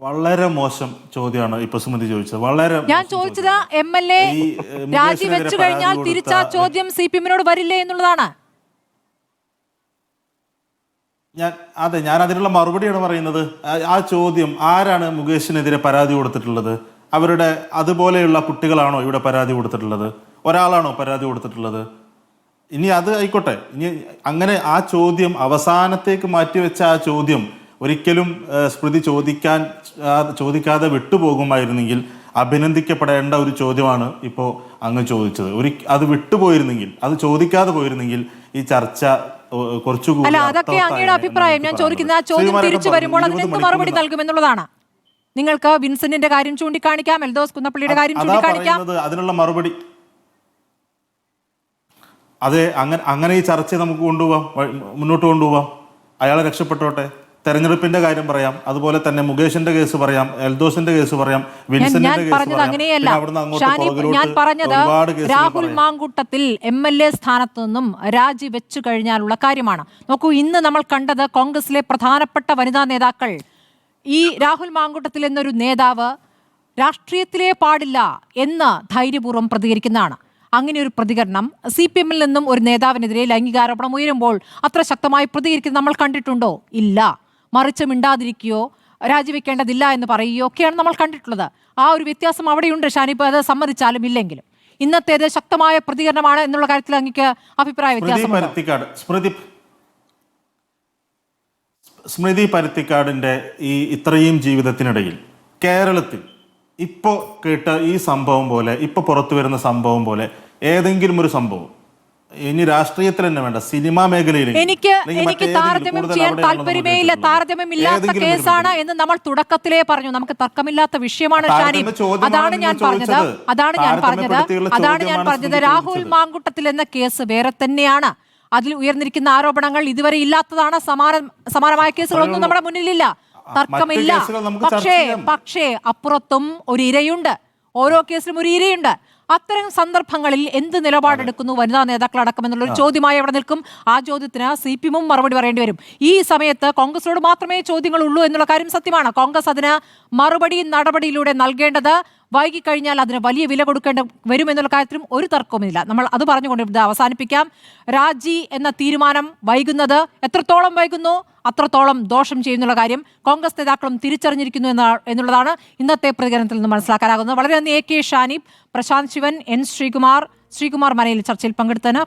വളരെ മോശം ചോദ്യമാണ് ഇപ്പൊ സുമതി ചോദിച്ചത്. വളരെ ഞാൻ ചോദിച്ചത് MLA രാജിവെച്ചു കഴിഞ്ഞാൽ തിരിച്ച ചോദ്യം CPM-നോട് വരില്ലേ എന്നുള്ളതാണ്. ഞാൻ അതിനുള്ള മറുപടിയാണ് പറയുന്നത്. ആ ചോദ്യം, ആരാണ് മുകേഷിനെതിരെ പരാതി കൊടുത്തിട്ടുള്ളത്? അവരുടെ അതുപോലെയുള്ള കുട്ടികളാണോ ഇവിടെ പരാതി കൊടുത്തിട്ടുള്ളത്? ഒരാളാണോ പരാതി കൊടുത്തിട്ടുള്ളത്? ഇനി അത് ആയിക്കോട്ടെ. ഇനി അങ്ങനെ ആ ചോദ്യം അവസാനത്തേക്ക് മാറ്റിവെച്ച ആ ചോദ്യം ഒരിക്കലും സ്മൃതി ചോദിക്കാതെ വിട്ടുപോകുമായിരുന്നെങ്കിൽ അഭിനന്ദിക്കപ്പെടേണ്ട ഒരു ചോദ്യമാണ് ഇപ്പോൾ അങ്ങ് ചോദിച്ചത്. അത് വിട്ടുപോയിരുന്നെങ്കിൽ, അത് ചോദിക്കാതെ പോയിരുന്നെങ്കിൽ ഈ ചർച്ച കുറച്ചുകൂടി. അല്ല, അതൊക്കെ അങ്ങയുടെ അഭിപ്രായം. ഞാൻ ചോദിക്കുന്ന ആ ചോദ്യം തിരിച്ചു വരുമ്പോൾ അതിനെന്ത് മറുപടി നൽകുമെന്നുള്ളതാണ്. നിങ്ങൾക്ക് വിൻസെന്റിന്റെ കാര്യം ചൂണ്ടിക്കാണിക്കാം, എൽദോസ് കുന്നപ്പള്ളിയുടെ കാര്യം ചൂണ്ടിക്കാണിക്കാം. അതിനുള്ള മറുപടി അതെ, അങ്ങനെ ഈ ചർച്ചയെ നമുക്ക് മുന്നോട്ട് കൊണ്ടുപോവാം. അയാളെ രക്ഷപ്പെട്ടോട്ടെ. തെരഞ്ഞെടുപ്പിന്റെ കാര്യം പറയാം, അതുപോലെ തന്നെ മുകേഷിന്റെ കേസ് പറയാം, എൽദോസിന്റെ കേസ് പറയാം, വിൻസെന്റിന്റെ കേസ് പറയാം. ഞാൻ പറഞ്ഞത് രാഹുൽ മാങ്കൂട്ടത്തിൽ MLA സ്ഥാനത്ത് നിന്നും രാജിവെച്ചു കഴിഞ്ഞാലുള്ള കാര്യമാണ്. നോക്കൂ, ഇന്ന് നമ്മൾ കണ്ടത് കോൺഗ്രസിലെ പ്രധാനപ്പെട്ട വനിതാ നേതാക്കൾ, ഈ രാഹുൽ മാങ്കൂട്ടത്തിൽ എന്നൊരു നേതാവ് രാഷ്ട്രീയത്തിലേ പാടില്ല എന്ന് ധൈര്യപൂർവ്വം പ്രതികരിക്കുന്നതാണ്. അങ്ങനെ ഒരു പ്രതികരണം CPM-ൽ നിന്നും ഒരു നേതാവിനെതിരെ ലൈംഗികാരോപണം ഉയരുമ്പോൾ അത്ര ശക്തമായി പ്രതികരിക്കുന്നത് നമ്മൾ കണ്ടിട്ടുണ്ടോ? ഇല്ല. മറിച്ച് മിണ്ടാതിരിക്കുകയോ രാജിവെക്കേണ്ടതില്ല എന്ന് പറയുകയോ ഒക്കെയാണ് നമ്മൾ കണ്ടിട്ടുള്ളത്. ആ ഒരു വ്യത്യാസം അവിടെയുണ്ട് ഷാനിബ്, അത് സമ്മതിച്ചാലും ഇല്ലെങ്കിലും. ഇന്നത്തേത് ശക്തമായ പ്രതികരണമാണ് എന്നുള്ള കാര്യത്തിൽ അങ്ങേക്ക് അഭിപ്രായ വ്യത്യാസം. സ്മൃതി പരുത്തിക്കാടിന്റെ ഈ ഇത്രയും ജീവിതത്തിനിടയിൽ കേരളത്തിൽ ഇപ്പോ കേട്ട ഈ സംഭവം പോലെ, ഇപ്പൊ പുറത്തു വരുന്ന സംഭവം പോലെ ഏതെങ്കിലും ഒരു സംഭവം, ഇനി രാഷ്ട്രീയത്തിൽ തന്നെ വേണ്ട, സിനിമാ മേഖലയിൽ എനിക്ക് താരതമ്യം ചെയ്യാൻ താല്പര്യമേയില്ല. താരതമ്യമില്ലാത്ത കേസാണ് എന്ന് നമ്മൾ തുടക്കത്തിലേ പറഞ്ഞു. നമുക്ക് തർക്കമില്ലാത്ത വിഷയമാണ് ഷാനിബ്. അതാണ് ഞാൻ പറഞ്ഞത്. രാഹുൽ മാങ്കൂട്ടത്തിൽ എന്ന കേസ് വേറെ തന്നെയാണ്. അതിൽ ഉയർന്നിരിക്കുന്ന ആരോപണങ്ങൾ ഇതുവരെ ഇല്ലാത്തതാണ്. സമാനമായ കേസുകളൊന്നും നമ്മുടെ മുന്നിലില്ല, തർക്കമില്ല. പക്ഷേ അപ്പുറത്തും ഒരു ഇരയുണ്ട്. ഓരോ കേസിലും ഒരു ഇരയുണ്ട്. അത്തരം സന്ദർഭങ്ങളിൽ എന്ത് നിലപാടെടുക്കുന്നു വനിതാ നേതാക്കൾ അടക്കമെന്നുള്ളൊരു ചോദ്യമായി അവിടെ നിൽക്കും. ആ ചോദ്യത്തിന് CPM-ഉം മറുപടി പറയേണ്ടി വരും. ഈ സമയത്ത് കോൺഗ്രസിനോട് മാത്രമേ ചോദ്യങ്ങളുള്ളൂ എന്നുള്ള കാര്യം സത്യമാണ്. കോൺഗ്രസ് അതിന് മറുപടി നടപടിയിലൂടെ നൽകേണ്ടത് വൈകിക്കഴിഞ്ഞാൽ അതിന് വലിയ വില കൊടുക്കേണ്ട വരുമെന്നുള്ള കാര്യത്തിലും ഒരു തർക്കവുമില്ല. നമ്മൾ അത് പറഞ്ഞുകൊണ്ട് ഇത് അവസാനിപ്പിക്കാം. രാജി എന്ന തീരുമാനം വൈകുന്നത് എത്രത്തോളം വൈകുന്നു അത്രത്തോളം ദോഷം ചെയ്യുന്നുള്ള കാര്യം കോൺഗ്രസ് നേതാക്കളും തിരിച്ചറിഞ്ഞിരിക്കുന്നു എന്നുള്ളതാണ് ഇന്നത്തെ പ്രതികരണത്തിൽ നിന്ന് മനസ്സിലാക്കാനാകുന്നത്. വളരെ നന്ദി AK ഷാനിബ്, പ്രശാന്ത് ശിവൻ, N ശ്രീകുമാർ മനയിൽ ചർച്ചയിൽ പങ്കെടുത്തതിന്.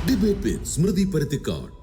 ഡിബേറ്റ് വിത്ത് സ്മൃതി പരുത്തിക്കാട്.